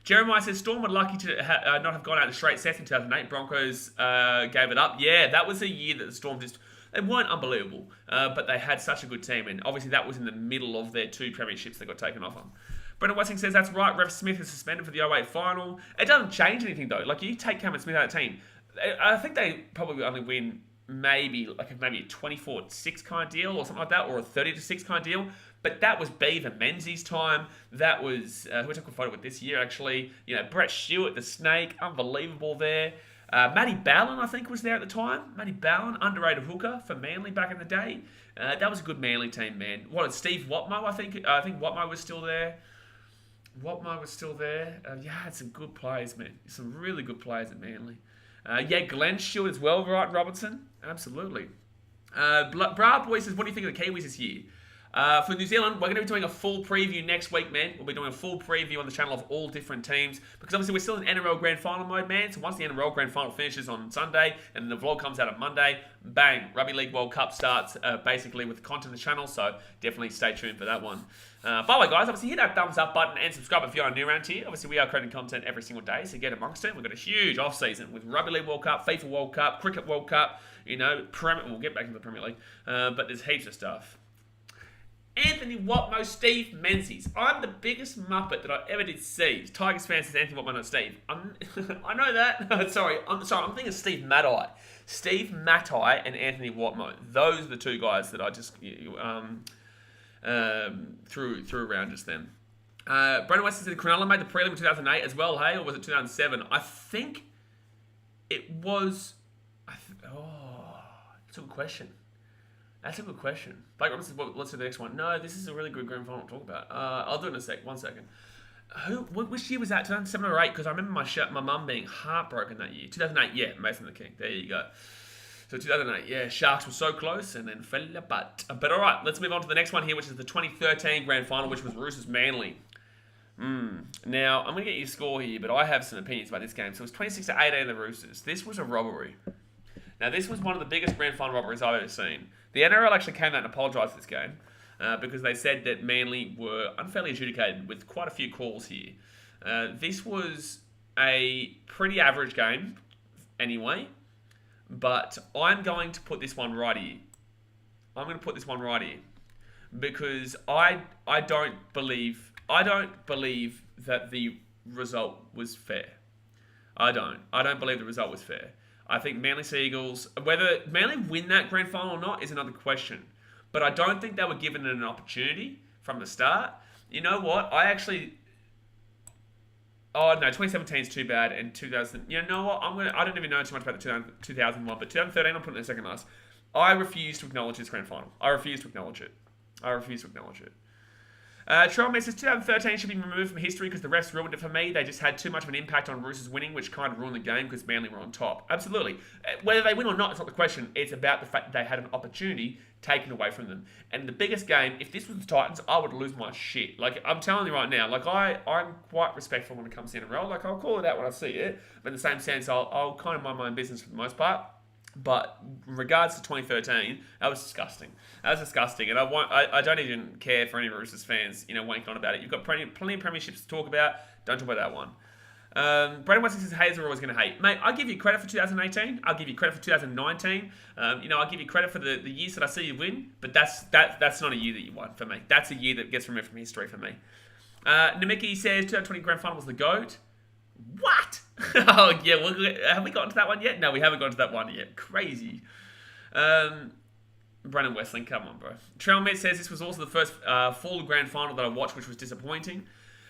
Jeremiah says Storm were lucky to not have gone out the straight sets in 2008. Broncos gave it up. Yeah, that was a year that the Storm just... They weren't unbelievable, but they had such a good team. And obviously that was in the middle of their 2 premierships they got taken off on. Brendan Westing says, that's right, Ref Smith is suspended for the 08 final. It doesn't change anything, though. Like, you take Cameron Smith out of the team. I think they probably only win maybe a 24-6 kind of deal or something like that, or a 30-6 kind of deal. But that was Beaver Menzies' time. That was, who I took a photo with this year, actually. You know, Brett Stewart, the Snake, unbelievable there. Matty Ballin, I think, was there at the time. Matty Ballin, underrated hooker for Manly back in the day. That was a good Manly team, man. Steve Watmo, I think Watmo was still there. Yeah, had some good players, man. Some really good players at Manly. Glenn Stewart as well, right, Robertson? Absolutely. Bra Boy says, what do you think of the Kiwis this year? For New Zealand, we're going to be doing a full preview next week, man. We'll be doing a full preview on the channel of all different teams because obviously we're still in NRL Grand Final mode, man. So once the NRL Grand Final finishes on Sunday and the vlog comes out on Monday, bang, Rugby League World Cup starts basically with the content of the channel. So definitely stay tuned for that one. By the way, guys, obviously hit that thumbs up button and subscribe if you're new around here. Obviously, we are creating content every single day, so get amongst it. We've got a huge off-season with Rugby League World Cup, FIFA World Cup, Cricket World Cup, we'll get back into the Premier League, but there's heaps of stuff. Anthony Watmo, Steve Menzies. I'm the biggest muppet that I ever did see. Tigers fan says Anthony Watmo, not Steve. I know that. sorry, I'm thinking of Steve Matai. Steve Matai and Anthony Watmo. Those are the 2 guys that I just threw around just then. Brandon Weston said Cronulla made the prelim in 2008 as well, hey? Or was it 2007? I think it was... that's a good question. Blake Robinson said, let's do the next one. No, this is a really good grand final to talk about. I'll do it in a sec. 1 second. Which year was that? 2007 or 8? Because I remember my mum being heartbroken that year. 2008, yeah, Mason the King. There you go. So 2008, yeah, Sharks were so close and then fell apart. But all right, let's move on to the next one here, which is the 2013 grand final, which was Roosters Manly. Now, I'm going to get your score here, but I have some opinions about this game. So it was 26-18 the Roosters. This was a robbery. Now, this was one of the biggest grand final robberies I've ever seen. The NRL actually came out and apologised for this game because they said that Manly were unfairly adjudicated with quite a few calls here. This was a pretty average game anyway, but I'm going to put this one right here. Because I don't believe that the result was fair. I don't believe the result was fair. I think Manly Seagulls, whether Manly win that grand final or not is another question. But I don't think they were given an opportunity from the start. You know what? Oh, no, 2017 is too bad. And 2000, you know what? I don't even know too much about the 2001, but 2013, I'm putting it in second last. I refuse to acknowledge this grand final. I refuse to acknowledge it. Trollman says 2013 should be removed from history because the refs ruined it for me. They just had too much of an impact on Roosters winning, which kind of ruined the game because Manly were on top. Absolutely. Whether they win or not, it's not the question. It's about the fact that they had an opportunity taken away from them. And the biggest game, if this was the Titans, I would lose my shit. Like, I'm telling you right now, like, I'm quite respectful when it comes to NRL. Like, I'll call it out when I see it. But in the same sense, I'll kind of mind my own business for the most part. But in regards to 2013, that was disgusting. And I don't even care for any Roosters fans, wanking on about it. You've got plenty of premierships to talk about. Don't talk about that one. Brandon Watson says Hayes are always going to hate. Mate, I'll give you credit for 2018. I'll give you credit for 2019. I'll give you credit for the years that I see you win. But that's not a year that you won for me. That's a year that gets removed from history for me. Namiki says 2020 Grand Final was the GOAT. What? Oh, yeah. Have we gotten to that one yet? No, we haven't gotten to that one yet. Crazy. Brandon Westling, come on, bro. Trailmate says this was also the first full grand final that I watched, which was disappointing.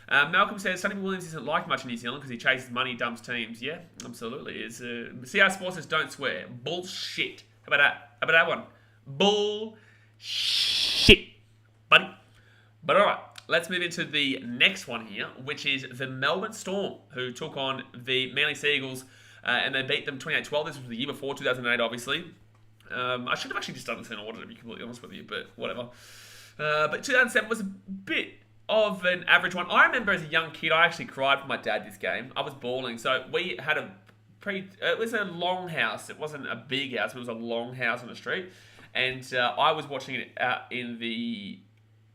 Malcolm says Sonny Williams isn't liked much in New Zealand because he chases money, dumps teams. Yeah, absolutely. CR Sports says don't swear. Bullshit. How about that one? Bullshit, buddy. But all right. Let's move into the next one here, which is the Melbourne Storm, who took on the Manly Seagulls. and they beat them 28-12. This was the year before 2008, obviously. I should have actually just done this in order, to be completely honest with you, but whatever. But 2007 was a bit of an average one. I remember as a young kid, I actually cried for my dad this game. I was bawling. So we had it was a long house. It wasn't a big house, but it was a long house on the street. And I was watching it out in the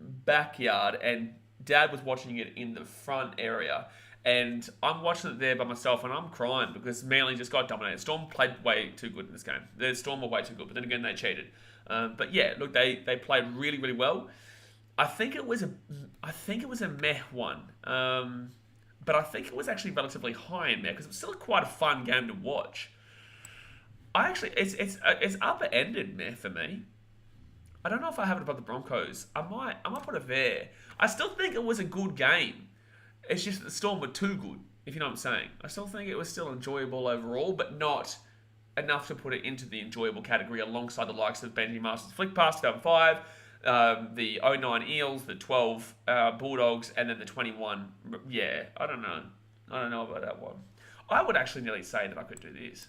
backyard, and Dad was watching it in the front area. And I'm watching it there by myself, and I'm crying because Manly just got dominated. Storm played way too good in this game. The Storm were way too good, but then again, they cheated. But yeah, look, they played really, really well. I think it was a meh one, but I think it was actually relatively high in meh because it was still quite a fun game to watch. It's upper ended meh for me. I don't know if I have it above the Broncos. I might put it there. I still think it was a good game. It's just that the Storm were too good, if you know what I'm saying. I still think it was still enjoyable overall, but not enough to put it into the enjoyable category alongside the likes of Benji Marshall's flick pass 2005, the 09 Eels, the 12 Bulldogs, and then the 21. Yeah, I don't know about that one. I would actually nearly say that I could do this.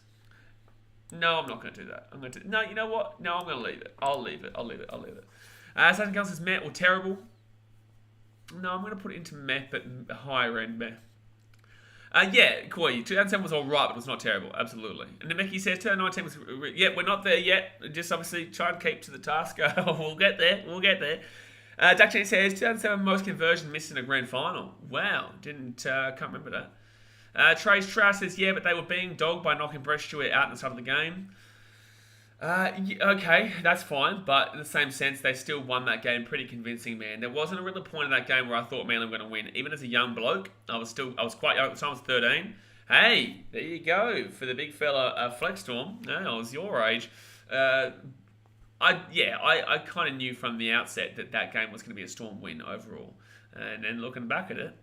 No, I'm not going to do that. No, you know what? No, I'm going to leave it. I'll leave it. Sasha Kells says meh or terrible. No, I'm going to put it into meh, but higher end meh. Yeah, Koi, 2007 was all right, but it was not terrible. Absolutely. And Nemeki says 2019 was... Yeah, we're not there yet. Just obviously try and keep to the task. We'll get there. Jack Cheney says 2007 most conversion missed in a grand final. Wow. Can't remember that. Trace Trash says, yeah, but they were being dogged by knocking Brett Stewart out at the start of the game. Okay, that's fine, but in the same sense, they still won that game pretty convincing, man. There wasn't a real point in that game where I thought Manly were going to win. Even as a young bloke, I was quite young at the time, I was 13. Hey, there you go, for the big fella, Flex Storm. No, I was your age. I kind of knew from the outset that game was going to be a Storm win overall. And then looking back at it,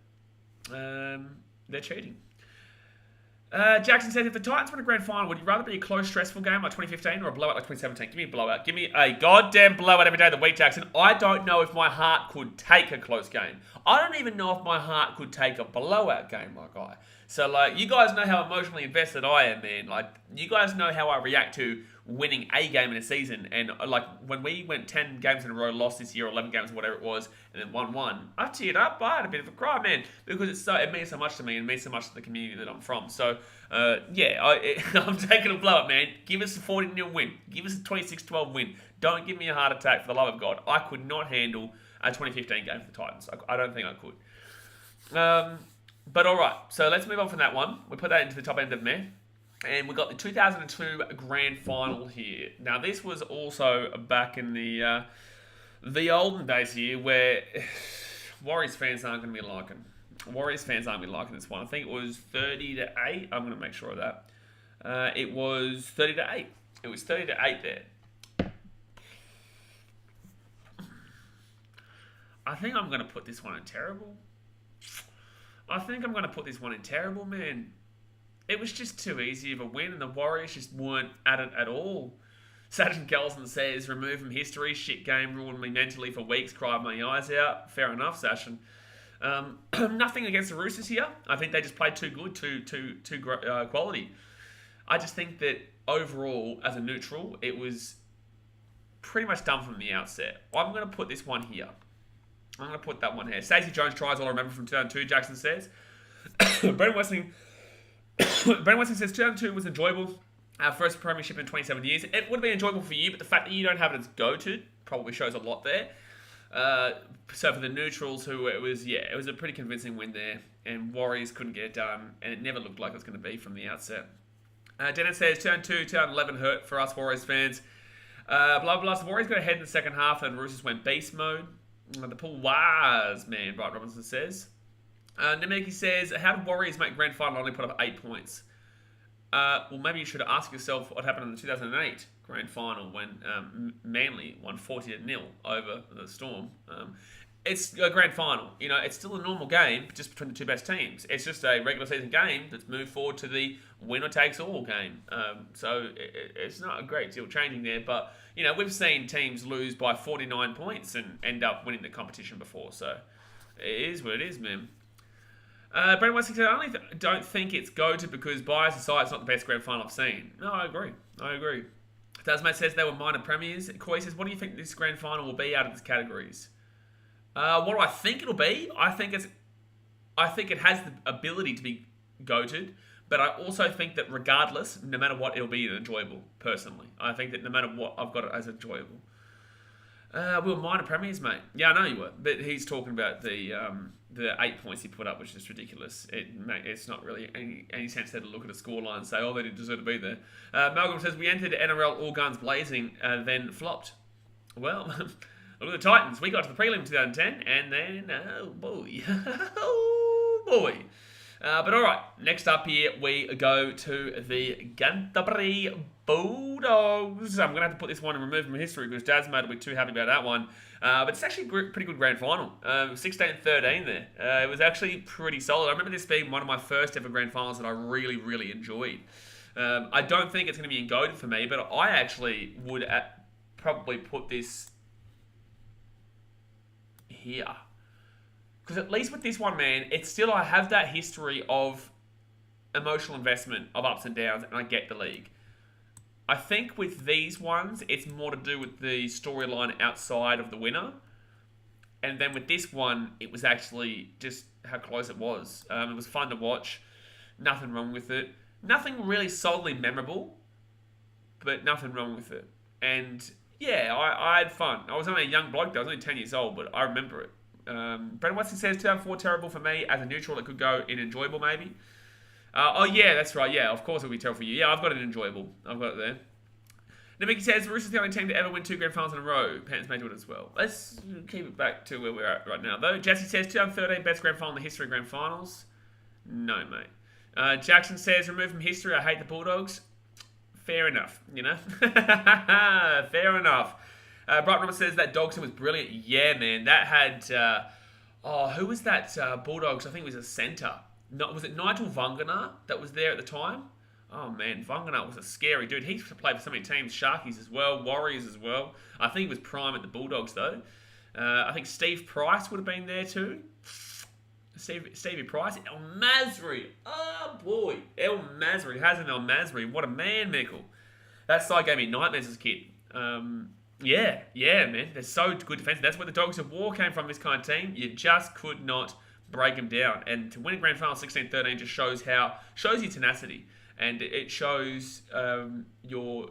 they're cheating. Jackson says, if the Titans win a grand final, would you rather be a close, stressful game like 2015 or a blowout like 2017? Give me a blowout. Give me a goddamn blowout every day of the week, Jackson. I don't know if my heart could take a close game. I don't even know if my heart could take a blowout game, my guy. So, you guys know how emotionally invested I am, man. You guys know how I react to winning a game in a season. And, when we went 10 games in a row, lost this year, 11 games, whatever it was, and then won one, I teared up. I had a bit of a cry, man, because it means so much to me and means so much to the community that I'm from. So, I'm taking a blowout, man. Give us a 40-0 win. Give us a 26-12 win. Don't give me a heart attack, for the love of God. I could not handle a 2015 game for the Titans. I don't think I could. But all right, so let's move on from that one. We put that into the top end of meh. And we got the 2002 Grand Final here. Now, this was also back in the olden days here, where Warriors fans aren't going to be liking. This one. I think it was 30-8. I'm going to make sure of that. It was 30-8. It was 30-8 there. I think I'm going to put this one in terrible. Man. It was just too easy of a win, and the Warriors just weren't at it at all. Sergeant Gelson says, remove from history, shit game, ruined me mentally for weeks, cried my eyes out. Fair enough, Sashin. Nothing against the Roosters here. I think they just played too good, too quality. I just think that overall, as a neutral, it was pretty much done from the outset. I'm going to put this one here. I'm going to put that one here. Stacey Jones tries all I remember from 2002, Jackson says. Brendan Westling says 2002 was enjoyable. Our first premiership in 27 years. It would have been enjoyable for you, but the fact that you don't have it as go-to probably shows a lot there. So for the neutrals, it was a pretty convincing win there, and Warriors couldn't get it done, and it never looked like it was going to be from the outset. Dennis says 2002, 2011 hurt for us Warriors fans. Blah blah. The Warriors got ahead in the second half, and Roosters went beast mode. The pool was, man, Bright Robinson says. Nemeki says, how did Warriors make grand final only put up 8 points? Well, maybe you should ask yourself what happened in the 2008 grand final when Manly won 40-0 over the Storm. It's a grand final. It's still a normal game, just between the two best teams. It's just a regular season game that's moved forward to the winner-takes-all game. So it's not a great deal changing there, but, we've seen teams lose by 49 points and end up winning the competition before, so it is what it is, man. Brendan Weston said, I only don't think it's go-to because bias aside, it's not the best grand final I've seen. No, I agree. Dasmate says they were minor premiers. Koi says, what do you think this grand final will be out of these categories? What do I think it'll be? I think it has the ability to be goated, but I also think that regardless, no matter what, it'll be enjoyable, personally. I think that no matter what, I've got it as enjoyable. We were minor premiers, mate. Yeah, I know you were. But he's talking about the 8 points he put up, which is ridiculous. It's not really any sense there to look at a scoreline and say, oh, they didn't deserve to be there. Malcolm says, we entered NRL all guns blazing, then flopped. Well, look at the Titans. We got to the prelim in 2010, and then, oh boy. Oh boy. But all right, next up here, we go to the Canterbury Bulldogs. I'm going to have to put this one and remove from history because Dad's mate will be too happy about that one. But it's actually a pretty good grand final. 16-13 there. It was actually pretty solid. I remember this being one of my first ever grand finals that I really, really enjoyed. I don't think it's going to be goated for me, but I actually would probably put this here. Because at least with this one, man, it's still, I have that history of emotional investment, of ups and downs, and I get the league. I think with these ones, it's more to do with the storyline outside of the winner. And then with this one, it was actually just how close it was. It was fun to watch. Nothing wrong with it. Nothing really solidly memorable, but nothing wrong with it. And yeah, I had fun. I was only a young bloke, though. I was only 10 years old, but I remember it. Brendan Watson says 2004 terrible for me. As a neutral, it could go in enjoyable maybe. Oh yeah, that's right. Yeah, of course it would be terrible for you. Yeah, I've got it enjoyable. I've got it there. Namiki says Roosters the only team to ever win 2 grand finals in a row. Panthers may do it as well. Let's keep it back to where we're at right now though. Jesse says 2013 best grand final in the history of grand finals. No mate. Jackson says remove from history. I hate the Bulldogs. Fair enough. You know. Fair enough. Bright Robert says that Dogson was brilliant. Yeah, man. That had... who was that Bulldogs? I think it was a centre. Was it Nigel Vunganar that was there at the time? Oh, man. Vunganar was a scary dude. He played for so many teams. Sharkies as well. Warriors as well. I think he was prime at the Bulldogs, though. I think Steve Price would have been there, too. Stevie Price. El Masri. Oh, boy. El Masri. Hasn't El Masri. What a man, Mickle. That side gave me nightmares as a kid. Yeah, man. They're so good defense. That's where the Dogs of War came from, this kind of team. You just could not break them down. And to win a grand final 16-13 just shows your tenacity. And it shows your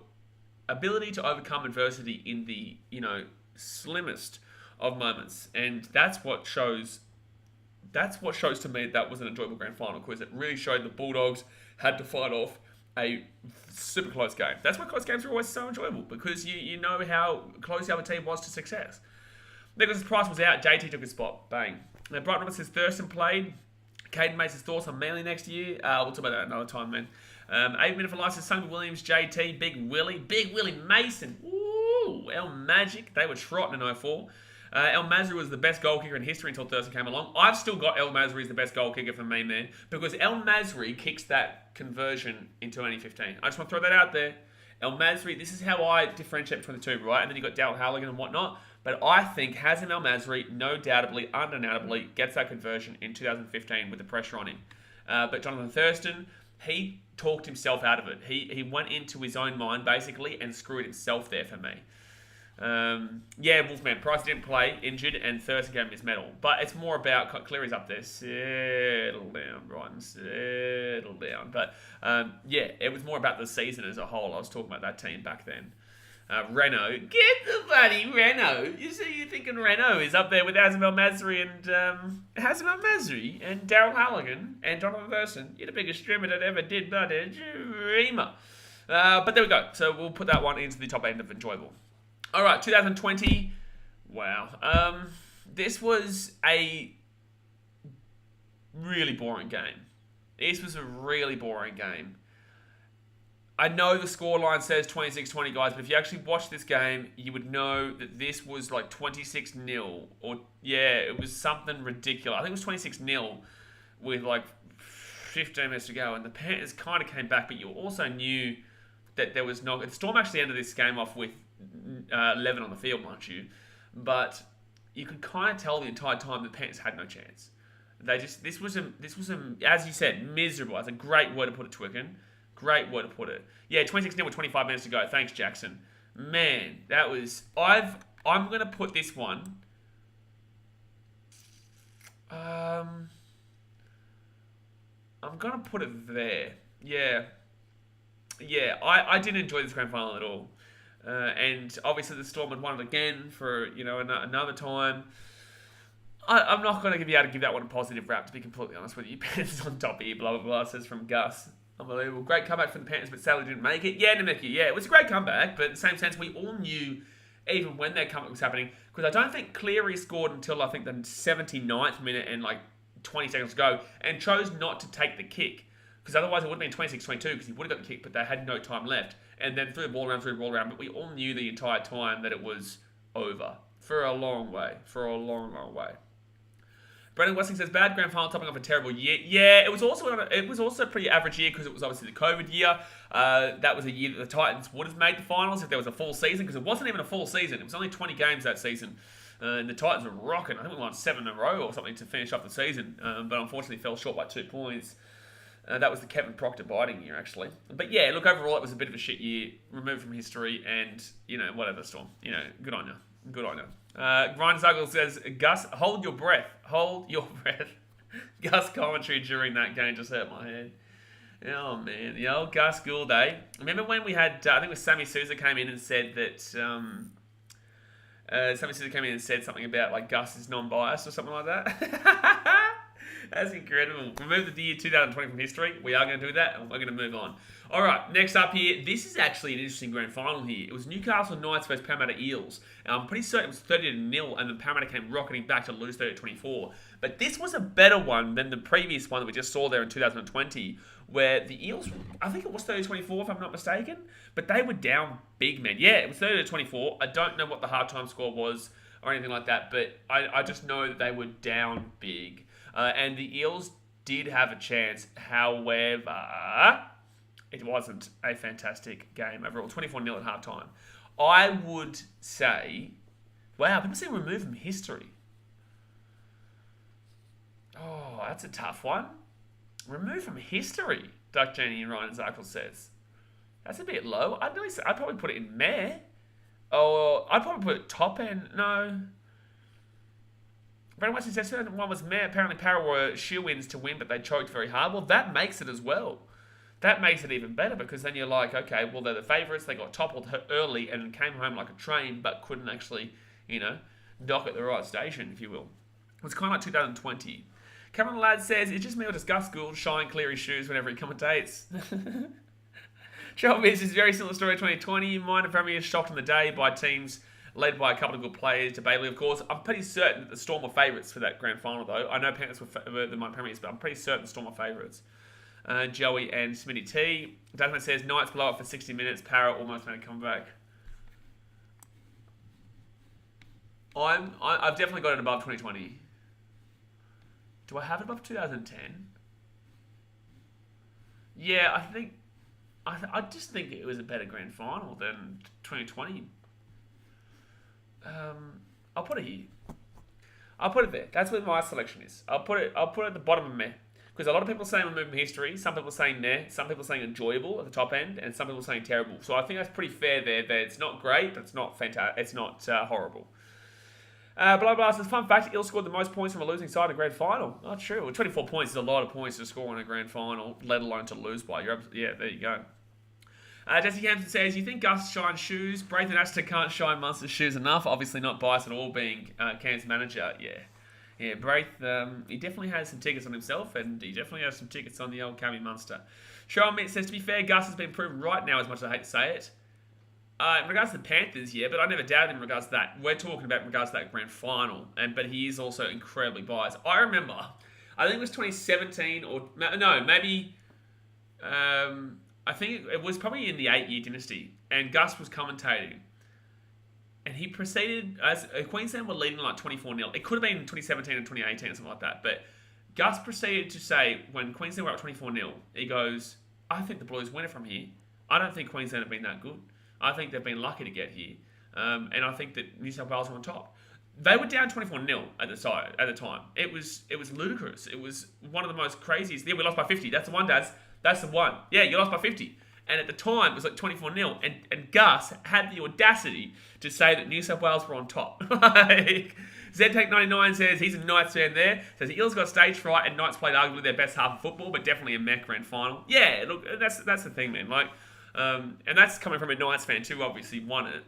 ability to overcome adversity in the, slimmest of moments. And that's what shows to me that was an enjoyable grand final, because it really showed the Bulldogs had to fight off a super close game. That's why close games are always so enjoyable, because you know how close the other team was to success. Nicholas Price was out. JT took his spot. Bang. Now, Brighton Roberts says Thurston played. Caden makes his thoughts on Manly next year. We'll talk about that another time, man. 8 minute for life says Sonny Williams, JT, Big Willie Mason. Ooh, El Magic. They were trotting in 04. El Masri was the best goal kicker in history until Thurston came along. I've still got El Masri as the best goal kicker for me, man, because El Masri kicks that conversion in 2015. I just want to throw that out there. El Masri, this is how I differentiate between the two, right? And then you've got Dale Halligan and whatnot. But I think Hazem El Masri, no doubtably, undeniably, gets that conversion in 2015 with the pressure on him. But Jonathan Thurston, he talked himself out of it. He went into his own mind, basically, and screwed himself there for me. Wolfman. Price didn't play, injured, and Thurston gave him his medal. But it's more about... Cleary's up there. Settle down, Brighton. Settle down. But, it was more about the season as a whole. I was talking about that team back then. Renault. Get the bloody Renault. You're thinking Renault is up there with Hazem El Masri and Daryl Halligan and Jonathan Thurston. You're the biggest streamer that ever did, but a dreamer. But there we go. So we'll put that one into the top end of enjoyable. All right, 2020. Wow. This was a really boring game. This was a really boring game. I know the scoreline says 26-20, guys, but if you actually watch this game, you would know that this was like 26-0. It was something ridiculous. I think it was 26-0 with like 15 minutes to go, and the Panthers kind of came back, but you also knew that there was no... The Storm actually ended this game off with 11 on the field, mind you, but you could kind of tell the entire time the Panthers had no chance. This was as you said, miserable. That's a great word to put it, Twicken. Great word to put it. Yeah, 26-0 with 25 minutes to go. Thanks, Jackson. Man, that was... I'm going to put this one... I'm going to put it there. Yeah. Yeah, I didn't enjoy this grand final at all. And obviously the Storm had won it again for, another time. I'm not going to be able to give that one a positive rap, to be completely honest with you. Panthers on top here, blah, blah, blah, says from Gus. Unbelievable. Great comeback from the Panthers, but sadly didn't make it. Yeah, Nemeki, yeah, it was a great comeback, but in the same sense, we all knew, even when that comeback was happening, because I don't think Cleary scored until, I think, the 79th minute and, 20 seconds to go, and chose not to take the kick. Because otherwise it would have been 26-22, because he would have got the kick, but they had no time left. And then threw the ball around, but we all knew the entire time that it was over. For a long way. For a long, long way. Brendan Westing says, bad grand final topping off a terrible year. Yeah, it was also a pretty average year because it was obviously the COVID year. That was a year that the Titans would have made the finals if there was a full season, because it wasn't even a full season. It was only 20 games that season. And the Titans were rocking. I think we won 7 in a row or something to finish off the season. But unfortunately fell short by 2 points. That was the Kevin Proctor biting year, actually. But yeah, look, overall it was a bit of a shit year, removed from history, and, whatever, Storm. Good on you. Good on you. Ryan Zuggle says, Gus, hold your breath. Hold your breath. Gus commentary during that game just hurt my head. Oh, man. The old Gus Gould, eh? Remember when we had, I think it was Sammy Sousa came in and said that, Sammy Sousa came in and said something about, Gus is non-biased or something like that? That's incredible. Remove the year 2020 from history. We are going to do that, and we're going to move on. All right, next up here. This is actually an interesting grand final here. It was Newcastle Knights versus Parramatta Eels. And I'm pretty certain it was 30-0, and then Parramatta came rocketing back to lose 30-24. But this was a better one than the previous one that we just saw there in 2020, where the Eels, I think it was 30-24 if I'm not mistaken, but they were down big, man. Yeah, it was 30-24. I don't know what the halftime score was or anything like that, but I just know that they were down big. And the Eels did have a chance. However, it wasn't a fantastic game overall. 24-0 at halftime. I would say, wow, people say remove from history. Oh, that's a tough one. Remove from history, Duck Jenny and Ryan Zarkle says. That's a bit low. I'd probably put it in meh. Oh, I'd probably put it top end. No. Brandon Weston says one was meh. Apparently Para were shoe-ins to win, but they choked very hard. Well, that makes it as well. That makes it even better, because then you're like, okay, well, they're the favourites. They got toppled early and came home like a train, but couldn't actually, dock at the right station, if you will. It was kind of like 2020. Cameron Ladd says, it's just me or does Gus Gould shine Cleary shoes whenever he commentates? Trouble is very similar story to 2020. Minor Premier is shocked on the day by teams led by a couple of good players, debatably, of course. I'm pretty certain that the Storm were favourites for that grand final, though. I know Panthers were the minor premiers, but I'm pretty certain the Storm were favourites. Joey and Smitty T. Dutchman says, Knights blow up for 60 minutes. Para almost made a comeback. I've definitely got it above 2020. Do I have it above 2010? Yeah, I just think it was a better grand final than 2020. I'll put it here. I'll put it there. That's where my selection is. I'll put it at the bottom of meh. Because a lot of people saying remove from history, some people saying meh, some people saying enjoyable at the top end, and some people saying terrible. So I think that's pretty fair there. That it's not great, but it's not fantastic. It's not horrible. Blah blah says, fun fact, Eels scored the most points from a losing side in a grand final. Not true. Well, 24 points is a lot of points to score in a grand final, let alone to lose by. Yeah, there you go. Jesse Hampton says, you think Gus shines shoes? Braith and Astor can't shine Munster's shoes enough. Obviously not biased at all, being Cairns manager. Yeah, Braith, he definitely has some tickets on himself, and he definitely has some tickets on the old Cammy Munster. Sean Mitt says, to be fair, Gus has been proven right now, as much as I hate to say it. In regards to the Panthers, yeah, but I never doubted him in regards to that. We're talking about in regards to that grand final, but he is also incredibly biased. I remember, I think it was 2017, or no, maybe, I think it was probably in the 8-year dynasty, and Gus was commentating. And he proceeded, as Queensland were leading like 24-0. It could have been 2017 and 2018 or something like that. But Gus proceeded to say, when Queensland were up 24-0, he goes, I think the Blues win it from here. I don't think Queensland have been that good. I think they've been lucky to get here. And I think that New South Wales are on top. They were down 24-0 at the time. It was ludicrous. It was one of the most craziest. Yeah, we lost by 50. That's the one, Daz. That's the one. Yeah, you lost by 50. And at the time, it was like 24-0. And Gus had the audacity to say that New South Wales were on top. Like, ZTake99 says he's a Knights fan there. Says the Eels got stage fright and Knights played arguably their best half of football, but definitely a Mech Grand Final. Yeah, look, that's the thing, man. Like, and that's coming from a Knights fan too, obviously won it.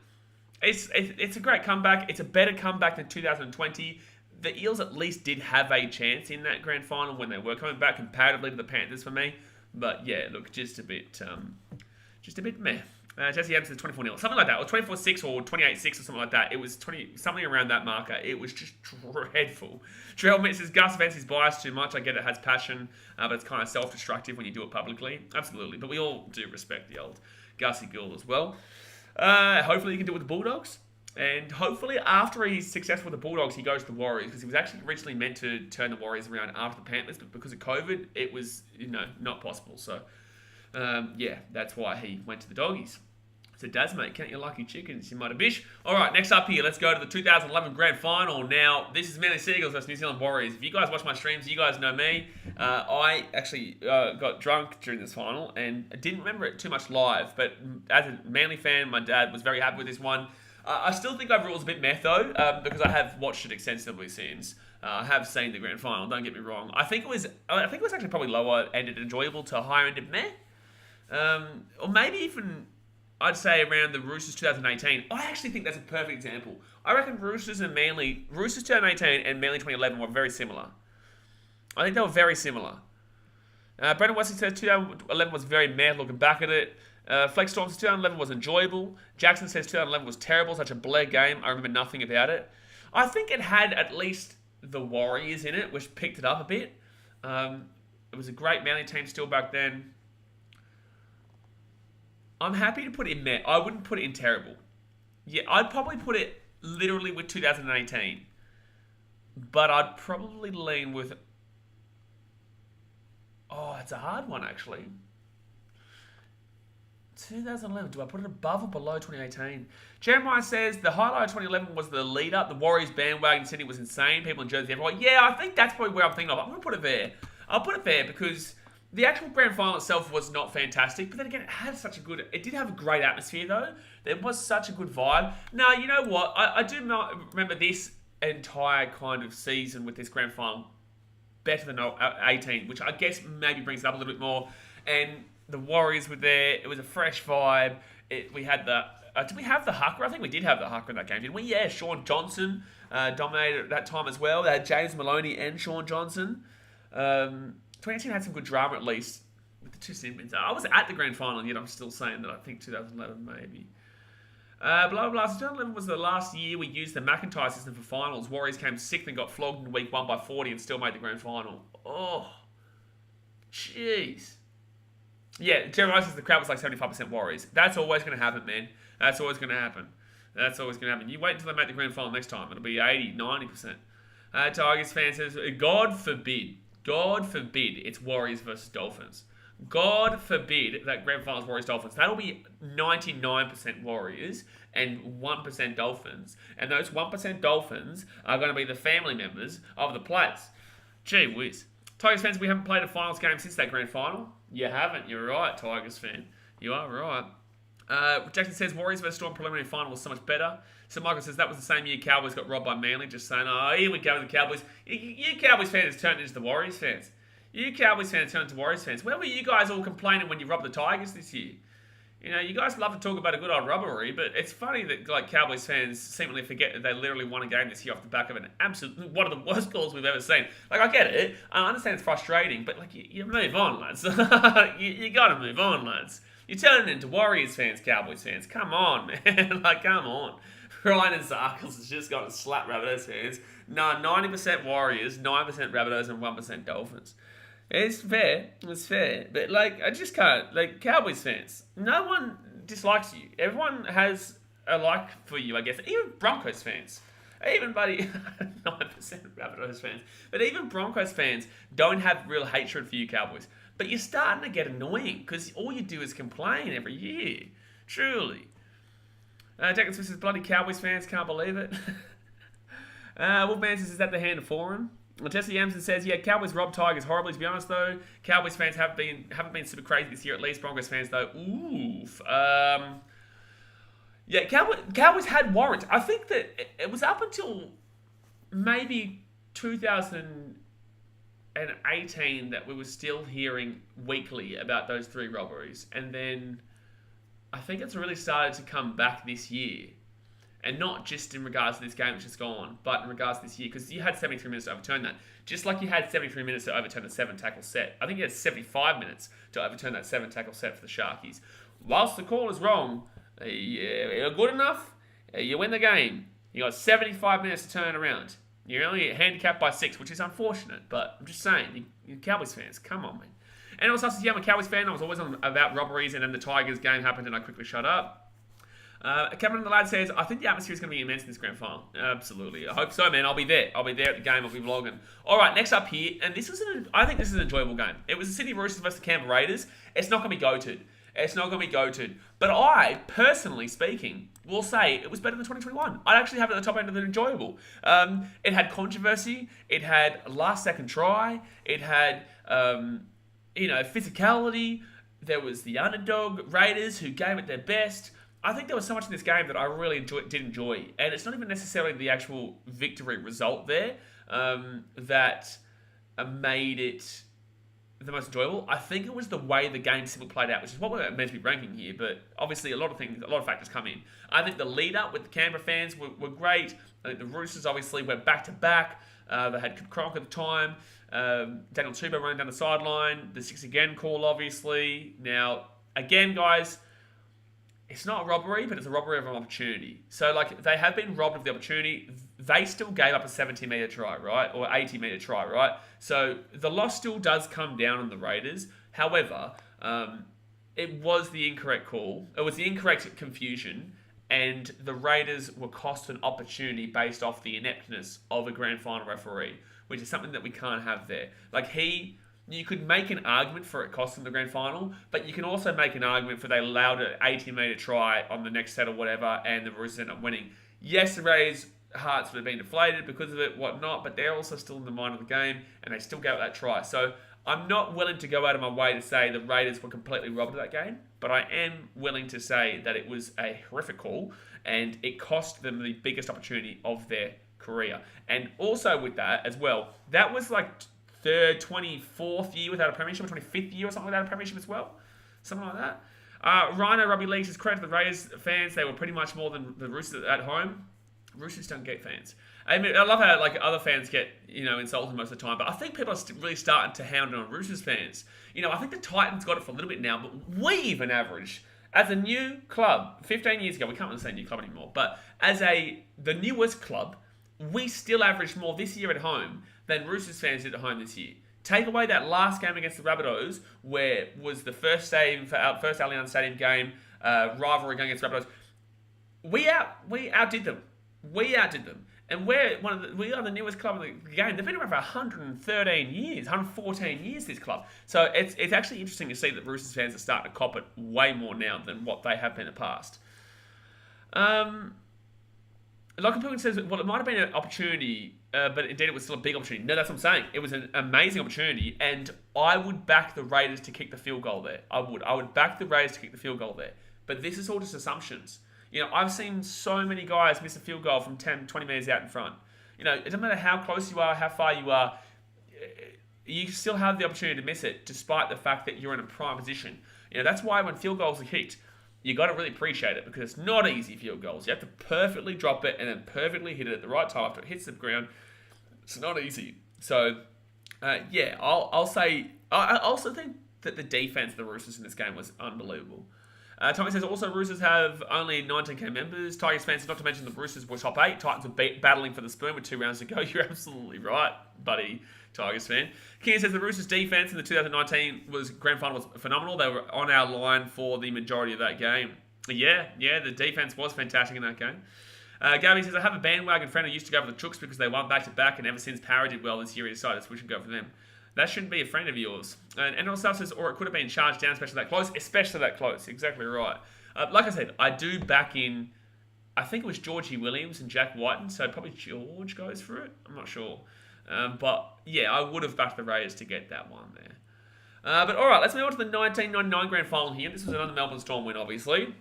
It's a great comeback. It's a better comeback than 2020. The Eels at least did have a chance in that grand final when they were coming back comparatively to the Panthers for me. But yeah, look, just a bit meh. Jesse Adams says 24-0, something like that, or 24-6 or 28-6 or something like that. It was something around that marker. It was just dreadful. Trell says Gus vents his bias too much. I get it has passion, but it's kind of self-destructive when you do it publicly. Absolutely, but we all do respect the old Gussie Gould as well. Hopefully he can do it with the Bulldogs. And hopefully after he's successful with the Bulldogs, he goes to the Warriors, because he was actually originally meant to turn the Warriors around after the Panthers, but because of COVID, it was, not possible. So, yeah, that's why he went to the Doggies. So, Daz, mate, count your lucky chickens, you mighty bish. All right, next up here, let's go to the 2011 Grand Final. Now, this is Manly Seagulls versus New Zealand Warriors. If you guys watch my streams, you guys know me. I actually got drunk during this final and didn't remember it too much live. But as a Manly fan, my dad was very happy with this one. I still think overall it's a bit meh, though, because I have watched it extensively since. I have seen the Grand Final, don't get me wrong. I think it was actually probably lower-ended enjoyable to higher-ended meh. Or maybe even, I'd say around the Roosters 2018. I actually think that's a perfect example. I reckon Roosters 2018 and Manly 2011 were very similar. I think they were very similar. Brendan Wesley says 2011 was very meh looking back at it. Flex Storm says 2011 was enjoyable. Jackson says 2011 was terrible, such a blur game. I remember nothing about it. I think it had at least the Warriors in it, which picked it up a bit. It was a great Manly team still back then. I'm happy to put it in meh. I wouldn't put it in terrible. Yeah, I'd probably put it literally with 2018. But I'd probably lean with... Oh, it's a hard one, actually. 2011, do I put it above or below 2018? Jeremiah says the highlight of 2011 was the lead up. The Warriors bandwagon in Sydney was insane. People in Jersey, everyone. Yeah, I think that's probably where I'm thinking of. I'm going to put it there. I'll put it there because the actual grand final itself was not fantastic. But then again, it did have a great atmosphere though. There was such a good vibe. Now, you know what? I do not remember this entire kind of season with this grand final better than 18, which I guess maybe brings it up a little bit more. And the Warriors were there. It was a fresh vibe. We had the... did we have the hooker? I think we did have the hooker in that game, didn't we? Yeah, Sean Johnson dominated at that time as well. They had James Maloney and Sean Johnson. 2018 had some good drama, at least, with the two Simmons. I was at the grand final, and yet I'm still saying that I think 2011 maybe. Blah, blah, blah. So 2011 was the last year we used the McIntyre system for finals. Warriors came 6th and got flogged in week 1 by 40 and still made the grand final. Oh, jeez. Yeah, Jeremiah says the crowd was like 75% Warriors. That's always going to happen, man. That's always going to happen. You wait until they make the grand final next time. It'll be 80, 90%. Tigers fan says, God forbid it's Warriors versus Dolphins. God forbid that grand final is Warriors Dolphins. That'll be 99% Warriors and 1% Dolphins. And those 1% Dolphins are going to be the family members of the players. Gee whiz. Tigers fans, we haven't played a finals game since that grand final. You haven't. You're right, Tigers fan. You are right. Jackson says Warriors vs Storm preliminary final was so much better. So Michael says that was the same year Cowboys got robbed by Manly. Just saying, here we go with the Cowboys. You Cowboys fans turned into the Warriors fans. You Cowboys fans turned into Warriors fans. Where were you guys all complaining when you robbed the Tigers this year? You guys love to talk about a good old robbery, but it's funny that Cowboys fans seemingly forget that they literally won a game this year off the back of an absolute one of the worst calls we've ever seen. I get it. I understand it's frustrating, but you move on, lads. you got to move on, lads. You're turning into Warriors fans, Cowboys fans. Come on, man. Come on. Ryan and Zarkles has just got to slap Rabbitohs fans. No, 90% Warriors, 9% Rabbitohs, and 1% Dolphins. It's fair. But, I just can't. Cowboys fans, no one dislikes you. Everyone has a like for you, I guess. Even Broncos fans. Even, buddy, 9% Rabbitohs fans. But even Broncos fans don't have real hatred for you, Cowboys. But you're starting to get annoying because all you do is complain every year. Truly. Jackson says, bloody Cowboys fans, can't believe it. Wolfman says, is that the hand for him? Tessie Yamson says, yeah, Cowboys robbed Tigers horribly, to be honest, though. Cowboys fans haven't been super crazy this year, at least. Broncos fans, though, oof. Yeah, Cowboys had warrant. I think that it was up until maybe 2018 that we were still hearing weekly about those 3 robberies. And then I think it's really started to come back this year. And not just in regards to this game which is gone, but in regards to this year, because you had 73 minutes to overturn that. Just like you had 73 minutes to overturn the 7-tackle set. I think you had 75 minutes to overturn that 7-tackle set for the Sharkies. Whilst the call is wrong, you're good enough, you win the game. You got 75 minutes to turn it around. You're only handicapped by 6, which is unfortunate, but I'm just saying, you Cowboys fans, come on, man. And also, since I'm a Cowboys fan, I was always on about robberies, and then the Tigers game happened, and I quickly shut up. Cameron the Lad says, I think the atmosphere is going to be immense in this grand final. Absolutely. I hope so, man. I'll be there. I'll be there at the game. I'll be vlogging. All right, next up here, and I think this is an enjoyable game. It was the Sydney Roosters versus the Canberra Raiders. It's not going to be goated. It's not going to be goated. But I, personally speaking, will say it was better than 2021. I'd actually have it at the top end of the enjoyable. It had controversy. It had last-second try. It had, physicality. There was the underdog Raiders who gave it their best. I think there was so much in this game that I really did enjoy. And it's not even necessarily the actual victory result there that made it the most enjoyable. I think it was the way the game simply played out, which is what we're meant to be ranking here. But obviously a lot of factors come in. I think the lead up with the Canberra fans were great. I think the Roosters obviously went back-to-back. They had Cronk at the time. Daniel Tubo running down the sideline. The 6 again call, obviously. Now, again, guys, it's not a robbery, but it's a robbery of an opportunity. So, they have been robbed of the opportunity. They still gave up a 70-metre try, right? Or 80-metre try, right? So, the loss still does come down on the Raiders. However, it was the incorrect call. It was the incorrect confusion. And the Raiders were cost an opportunity based off the ineptness of a grand final referee, which is something that we can't have there. You could make an argument for it costing the grand final, but you can also make an argument for they allowed an 80-metre try on the next set or whatever, and the Roosters ended up winning. Yes, the Rays' hearts would have been deflated because of it, whatnot, but they're also still in the mind of the game, and they still gave it that try. So I'm not willing to go out of my way to say the Raiders were completely robbed of that game, but I am willing to say that it was a horrific call, and it cost them the biggest opportunity of their career. And also with that as well, that was 24th year without a premiership, or 25th year or something without a premiership as well. Something like that. Rhino Rugby League says, credit to the Raiders fans, they were pretty much more than the Roosters at home. Roosters don't get fans. I mean, I love how other fans get insulted most of the time, but I think people are really starting to hound on Roosters fans. I think the Titans got it for a little bit now, but we even average, as a new club, 15 years ago, we can't really say new club anymore, but as the newest club, we still averaged more this year at home than Roosters fans did at home this year. Take away that last game against the Rabbitohs, where it was the first Allianz Stadium game, rivalry going against the Rabbitohs. We outdid them. And we are the newest club in the game. They've been around for 114 years, this club. So it's actually interesting to see that Roosters fans are starting to cop it way more now than what they have been in the past. Like a person says, well, it might have been an opportunity, but indeed it was still a big opportunity. No, that's what I'm saying. It was an amazing opportunity, and I would back the Raiders to kick the field goal there. I would back the Raiders to kick the field goal there. But this is all just assumptions. I've seen so many guys miss a field goal from 10, 20 metres out in front. It doesn't matter how close you are, how far you are, you still have the opportunity to miss it, despite the fact that you're in a prime position. That's why when field goals are kicked, you got to really appreciate it, because it's not easy field goals. You have to perfectly drop it and then perfectly hit it at the right time after it hits the ground. It's not easy. So, I'll say, I also think that the defense of the Roosters in this game was unbelievable. Tommy says, also, Roosters have only 19k members. Tigers fans, not to mention the Roosters were top 8. Titans were battling for the spoon with 2 rounds to go. You're absolutely right, buddy, Tigers fan. King says the Roosters defense in the 2019 grand final was phenomenal. They were on our line for the majority of that game. Yeah, the defense was fantastic in that game. Gabby says, I have a bandwagon friend who used to go for the Chooks because they won back-to-back, and ever since Parra did well this year, he decided to switch and go for them. That shouldn't be a friend of yours. And NRL Stuff says, or it could have been charged down, especially that close. Exactly right. Like I said, I do back in I think it was Georgie Williams and Jack Whiten, so probably George goes for it. I'm not sure. But yeah, I would have backed the Raiders to get that one there. But all right, let's move on to the 1999 Grand Final here. This was another Melbourne Storm win, obviously.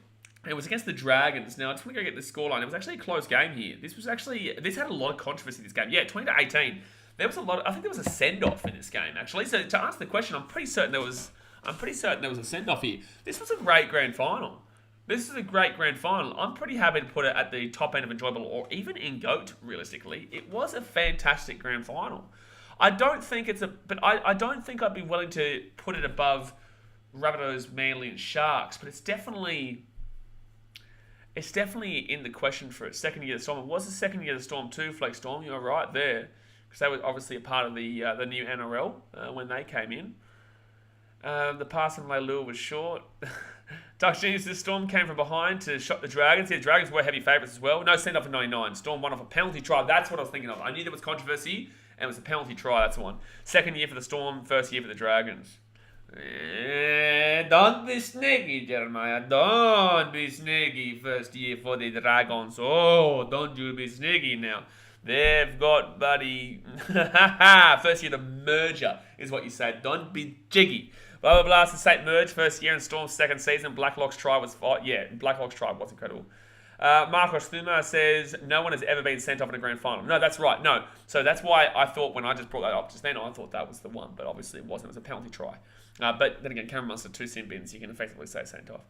It was against the Dragons. Now, I just want to go get the scoreline. It was actually a close game here. This had a lot of controversy, this game. Yeah, 20-18. There was I think there was a send-off in this game, actually. So to answer the question, I'm pretty certain there was a send-off here. This was a great Grand Final. This is a great Grand Final. I'm pretty happy to put it at the top end of enjoyable, or even in GOAT, realistically. It was a fantastic Grand Final. I don't think I don't think I'd be willing to put it above Rabbitohs, Manly, and Sharks, but it's definitely in the question for its second year of the Storm. It was the second year of the Storm too, Flake Storm. You're right there, because they were obviously a part of the new NRL when they came in. The pass from Leilua was short. Ducks Genius, the Storm came from behind to shot the Dragons. Yeah, the Dragons were heavy favourites as well. No send-off in 99. Storm won off a penalty try. That's what I was thinking of. I knew there was controversy, and it was a penalty try. That's the one. Second year for the Storm, first year for the Dragons. Don't be sneaky, Jeremiah. Don't be sneaky. First year for the Dragons. Oh, don't you be sneaky now. They've got, buddy. First year, the merger is what you say. Don't be jiggy. Blah, blah, blah. It's the state merge. First year in Storm's second season. Blacklock's try was... Blacklock's try was incredible. Marcos Thuma says, no one has ever been sent off in a grand final. No, that's right. No. So that's why I thought when I just brought that up just then, I thought that was the one. But obviously it wasn't. It was a penalty try. But then again, Cameron Munster, 2 sin bins. You can effectively say sent off.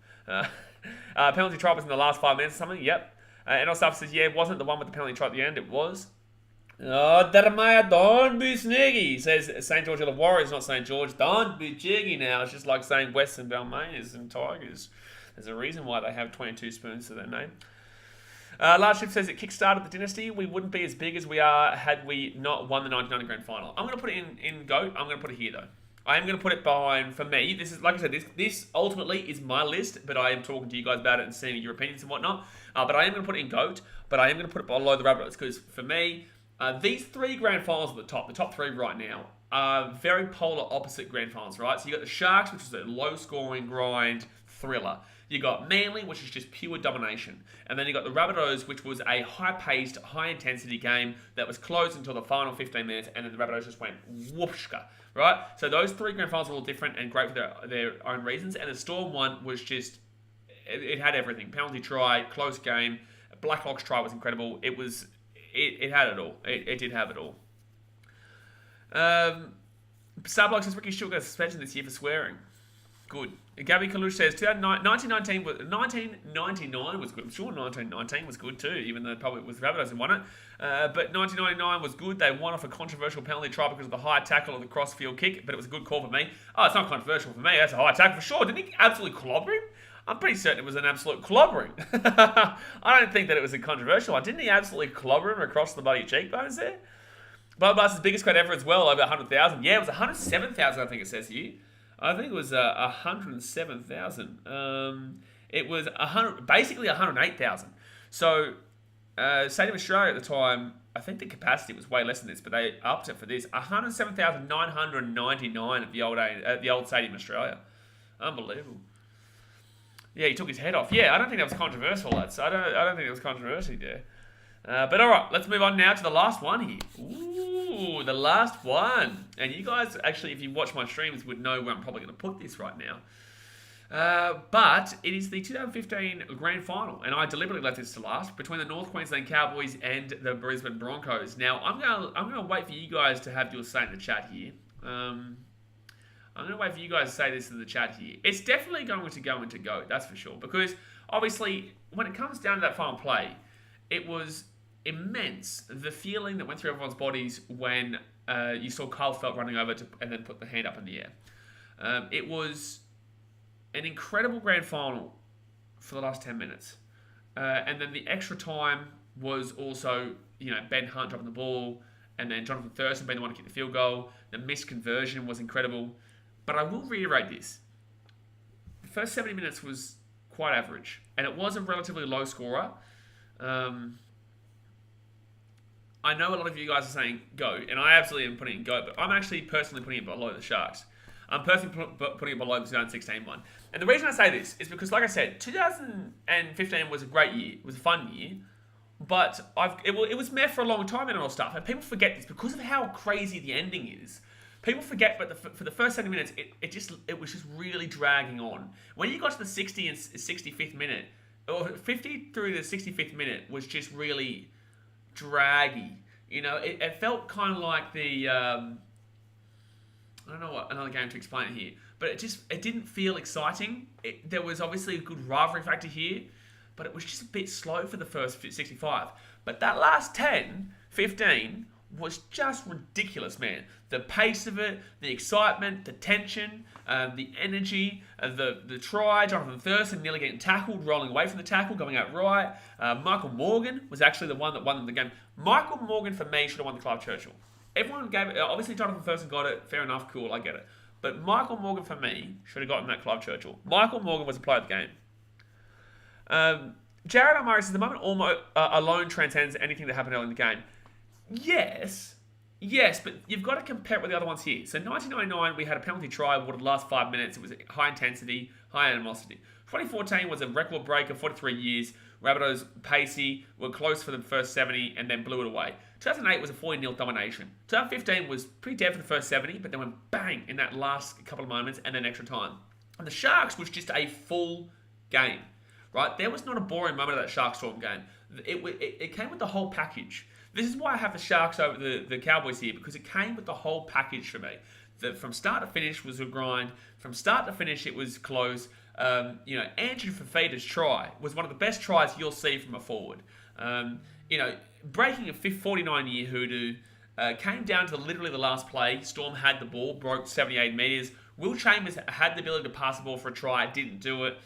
Penalty try was in the last 5 minutes or something. Yep. NL Stuff says, yeah, it wasn't the one with the penalty try at the end. It was. Oh, Jeremiah, don't be sneaky. Says St. George of the Warriors, not St. George. Don't be jiggy now. It's just like saying Western Balmainers and Tigers. There's a reason why they have 22 spoons to their name. Large Ship says it kick-started the dynasty. We wouldn't be as big as we are had we not won the 99 Grand Final. I'm going to put it in GOAT. I'm going to put it here, though. I am going to put it behind, for me, this is, like I said, this ultimately is my list, but I am talking to you guys about it and seeing your opinions and whatnot. But I am going to put it in GOAT, but I am going to put it below the Rabbitohs, because for me, these 3 Grand Finals at the top 3 right now, are very polar opposite Grand Finals, right? So you got the Sharks, which is a low-scoring grind thriller. You got Manly, which is just pure domination. And then you got the Rabbitohs, which was a high-paced, high-intensity game that was closed until the final 15 minutes, and then the Rabbitohs just went whoopshka, right? So those 3 Grand Finals were all different and great for their own reasons. And the Storm one was just, it had everything. Penalty try, close game. Blacklock's try was incredible. It had it all. It did have it all. Starblock says Ricky Stewart got a suspension this year for swearing. Good. Gabby Kalush says 1999 was good. I'm sure 1919 was good too, even though probably it was Rabbitohs who won it. But 1999 was good. They won off a controversial penalty try because of the high tackle of the cross-field kick, but it was a good call for me. Oh, it's not controversial for me. That's a high tackle for sure. Didn't he absolutely clobber him? I'm pretty certain it was an absolute clobbering. I don't think that it was a controversial one. Didn't he absolutely clobber him across the bloody cheekbones there? Bob Blast's biggest crowd ever as well, over 100,000. Yeah, it was 107,000, I think it says here. I think it was 107,000. It was basically 108,000. So, Stadium Australia at the time, I think the capacity was way less than this, but they upped it for this. 107,999 at the old Stadium Australia. Unbelievable. Yeah, he took his head off. Yeah, I don't think that was controversial, lads. I don't think there was controversy there. But all right, let's move on now to the last one here. Ooh, the last one. And you guys, actually, if you watch my streams, would know where I'm probably going to put this right now. But it is the 2015 Grand Final, and I deliberately left this to last, between the North Queensland Cowboys and the Brisbane Broncos. Now, I'm going to wait for you guys to have your say in the chat here. I'm going to wait for you guys to say this in the chat here. It's definitely going to go into GOAT, that's for sure, because obviously, when it comes down to that final play, it was immense, the feeling that went through everyone's bodies when you saw Kyle Felt running over and then put the hand up in the air. It was an incredible grand final for the last 10 minutes. And then the extra time was also, Ben Hunt dropping the ball, and then Jonathan Thurston being the one to kick the field goal. The missed conversion was incredible. But I will reiterate this. The first 70 minutes was quite average, and it was a relatively low scorer. I know a lot of you guys are saying GOAT, and I absolutely am putting it in GOAT, but I'm actually personally putting it below the Sharks. I'm personally putting it below the 2016 one. And the reason I say this is because, like I said, 2015 was a great year. It was a fun year. But it was meh for a long time and all stuff. And people forget this because of how crazy the ending is. People forget, but for the first 70 minutes, it was just really dragging on. When you got to the 60 and 65th minute, or 50 through the 65th minute, was just really draggy. You know, it felt kind of like the I don't know what another game to explain it here, but it didn't feel exciting. There was obviously a good rivalry factor here, but it was just a bit slow for the first 65. But that last 10, 15 was just ridiculous, man. The pace of it, the excitement, the tension, the energy, the try, Jonathan Thurston nearly getting tackled, rolling away from the tackle, going out right. Michael Morgan was actually the one that won the game. Michael Morgan, for me, should have won the Clive Churchill. Everyone gave it. Obviously, Jonathan Thurston got it. Fair enough, cool, I get it. But Michael Morgan, for me, should have gotten that Clive Churchill. Michael Morgan was the player of the game. Jared Amari says the moment almost alone transcends anything that happened early in the game. Yes, but you've got to compare it with the other ones here. So 1999, we had a penalty try awarded the last 5 minutes. It was high intensity, high animosity. 2014 was a record break of 43 years. Rabbitohs pacey, were close for the first 70 and then blew it away. 2008 was a 40-0 domination. 2015 was pretty dead for the first 70, but then went bang in that last couple of moments and then extra time. And the Sharks was just a full game, right? There was not a boring moment of that Sharks Storm game. It came with the whole package. This is why I have the Sharks over the Cowboys here, because it came with the whole package for me. From start to finish was a grind. From start to finish, it was close. Andrew Fafita's try was one of the best tries you'll see from a forward. Breaking a 49-year hoodoo, came down to literally the last play. Storm had the ball, broke 78 metres. Will Chambers had the ability to pass the ball for a try, didn't do it.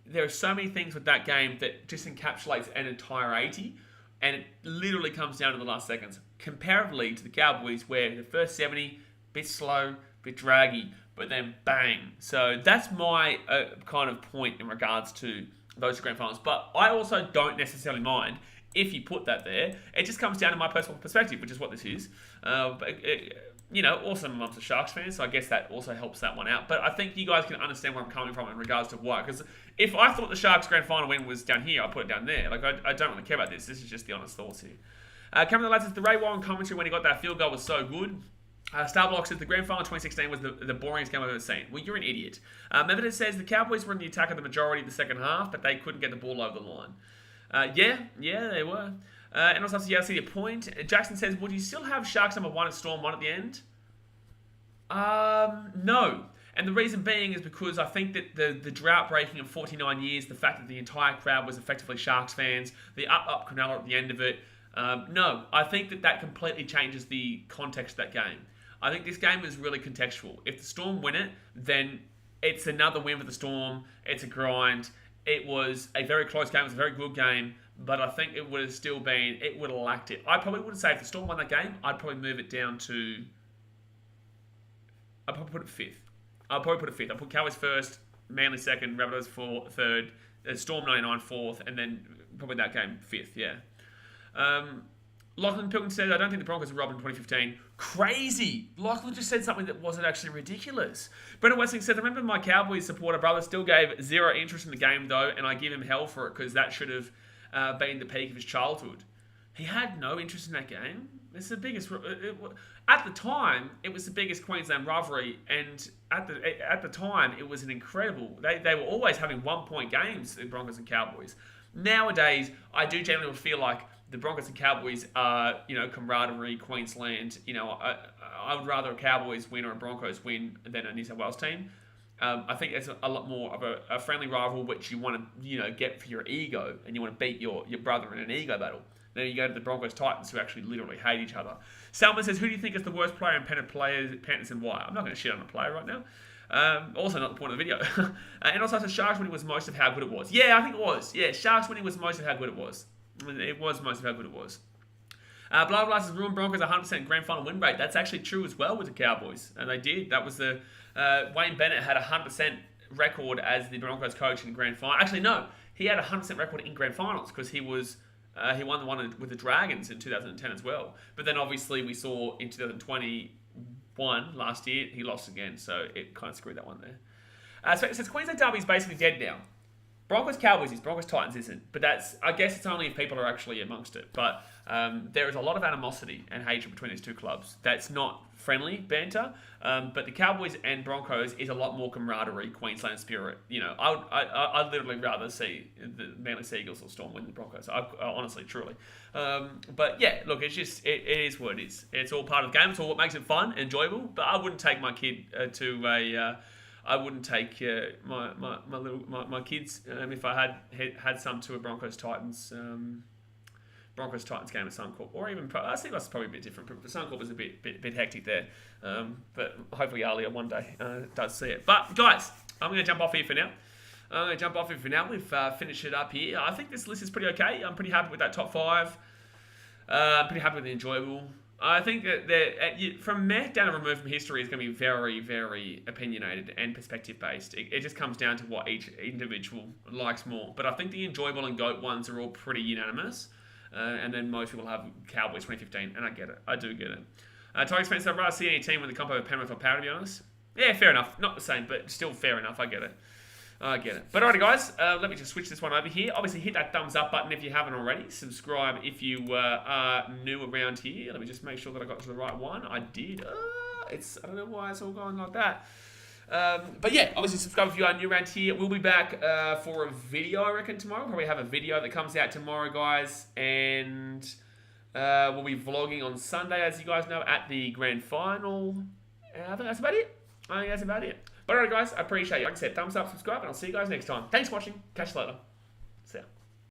There are so many things with that game that just encapsulates an entire 80. And it literally comes down to the last seconds. Comparatively to the Cowboys, where the first 70, bit slow, bit draggy, but then bang. So that's my kind of point in regards to those grand finals. But I also don't necessarily mind if you put that there. It just comes down to my personal perspective, which is what this is. Also amongst the Sharks fans, so I guess that also helps that one out. But I think you guys can understand where I'm coming from in regards to why. Because if I thought the Sharks grand final win was down here, I'd put it down there. Like, I don't really care about this. This is just the honest thoughts here. Cameron the Lads says, the Ray Warren commentary when he got that field goal was so good. Starblock says, the grand final 2016 was the boringest game I've ever seen. Well, you're an idiot. Mevedith says, the Cowboys were in the attack of the majority of the second half, but they couldn't get the ball over the line. Yeah, they were. And also, I see your point. Jackson says, would you still have Sharks number 1 and Storm 1 at the end? No. And the reason being is because I think that the drought breaking of 49 years, the fact that the entire crowd was effectively Sharks fans, the up Cronulla at the end of it, no. I think that completely changes the context of that game. I think this game is really contextual. If the Storm win it, then it's another win for the Storm. It's a grind. It was a very close game. It was a very good game. But I think it would have still been, it would have lacked it. I probably wouldn't say if the Storm won that game, I'd probably move it down to, I'd probably put it fifth. I'd put Cowboys first, Manly second, Rabbitohs third, Storm 99 fourth, and then probably that game fifth, yeah. Lachlan Pilkington said, I don't think the Broncos were robbed in 2015. Crazy! Lachlan just said something that wasn't actually ridiculous. Brendan Westling said, I remember my Cowboys supporter brother still gave zero interest in the game, though, and I give him hell for it because that should have been the peak of his childhood. He had no interest in that game. It's the biggest... At the time, it was the biggest Queensland rivalry, and at the time, it was an incredible... They were always having 1-point games, the Broncos and Cowboys. Nowadays, I do generally feel like the Broncos and Cowboys are, camaraderie, Queensland. I would rather a Cowboys win or a Broncos win than a New South Wales team. I think it's a lot more of a friendly rival, which you want to, get for your ego, and you want to beat your brother in an ego battle. Then you go to the Broncos Titans, who actually literally hate each other. Salman says, who do you think is the worst player in Panthers and why? I'm not going to shit on a player right now. Also not the point of the video. And also, Sharks winning was most of how good it was. Yeah, I think it was. Yeah, Sharks winning was most of how good it was. It was most of how good it was. Blah blah says, ruined Broncos 100% grand final win rate. That's actually true as well with the Cowboys. And they did. That was the... Wayne Bennett had a 100% record as the Broncos coach in the grand final. Actually, no. He had a 100% record in grand finals because he was... he won the one with the Dragons in 2010 as well. But then obviously we saw in 2020 won last year, he lost again, so it kind of screwed that one there. So it says Queensland Derby is basically dead now. Broncos Cowboys is, Broncos Titans isn't. But I guess it's only if people are actually amongst it. But there is a lot of animosity and hatred between these two clubs. That's not friendly banter. But the Cowboys and Broncos is a lot more camaraderie, Queensland spirit. You know, I'd literally rather see the Manly Sea Eagles or Storm win the Broncos. Honestly, truly. But yeah, look, it's just it is what it is. It's all part of the game. It's all what makes it fun, enjoyable. But I wouldn't take my kid to a. I wouldn't take my kids if I had some to a Broncos Titans game at Suncorp, or even I think that's probably a bit different. But Suncorp was a bit hectic there, but hopefully Alia one day does see it. But guys, I'm going to jump off here for now. We've finished it up here. I think this list is pretty okay. I'm pretty happy with that top 5. Pretty happy with the enjoyable. I think that from meh down to remove from history is going to be very, very opinionated and perspective-based. It just comes down to what each individual likes more. But I think the enjoyable and GOAT ones are all pretty unanimous. And then most people have Cowboys 2015, and I get it. I do get it. Tigers fans, I'd rather see any team with the combo of Penrith or Power, to be honest. Yeah, fair enough. Not the same, but still fair enough. I get it. But alrighty, guys, let me just switch this one over here. Obviously, hit that thumbs up button if you haven't already. Subscribe if you are new around here. Let me just make sure that I got to the right one. I did. I don't know why it's all going like that. But yeah, obviously subscribe if you are new around here. We'll be back for a video, I reckon, tomorrow. Probably have a video that comes out tomorrow, guys. And we'll be vlogging on Sunday, as you guys know, at the Grand Final. I think that's about it. But alright, guys, I appreciate you. Like I said, thumbs up, subscribe, and I'll see you guys next time. Thanks for watching. Catch you later. See ya.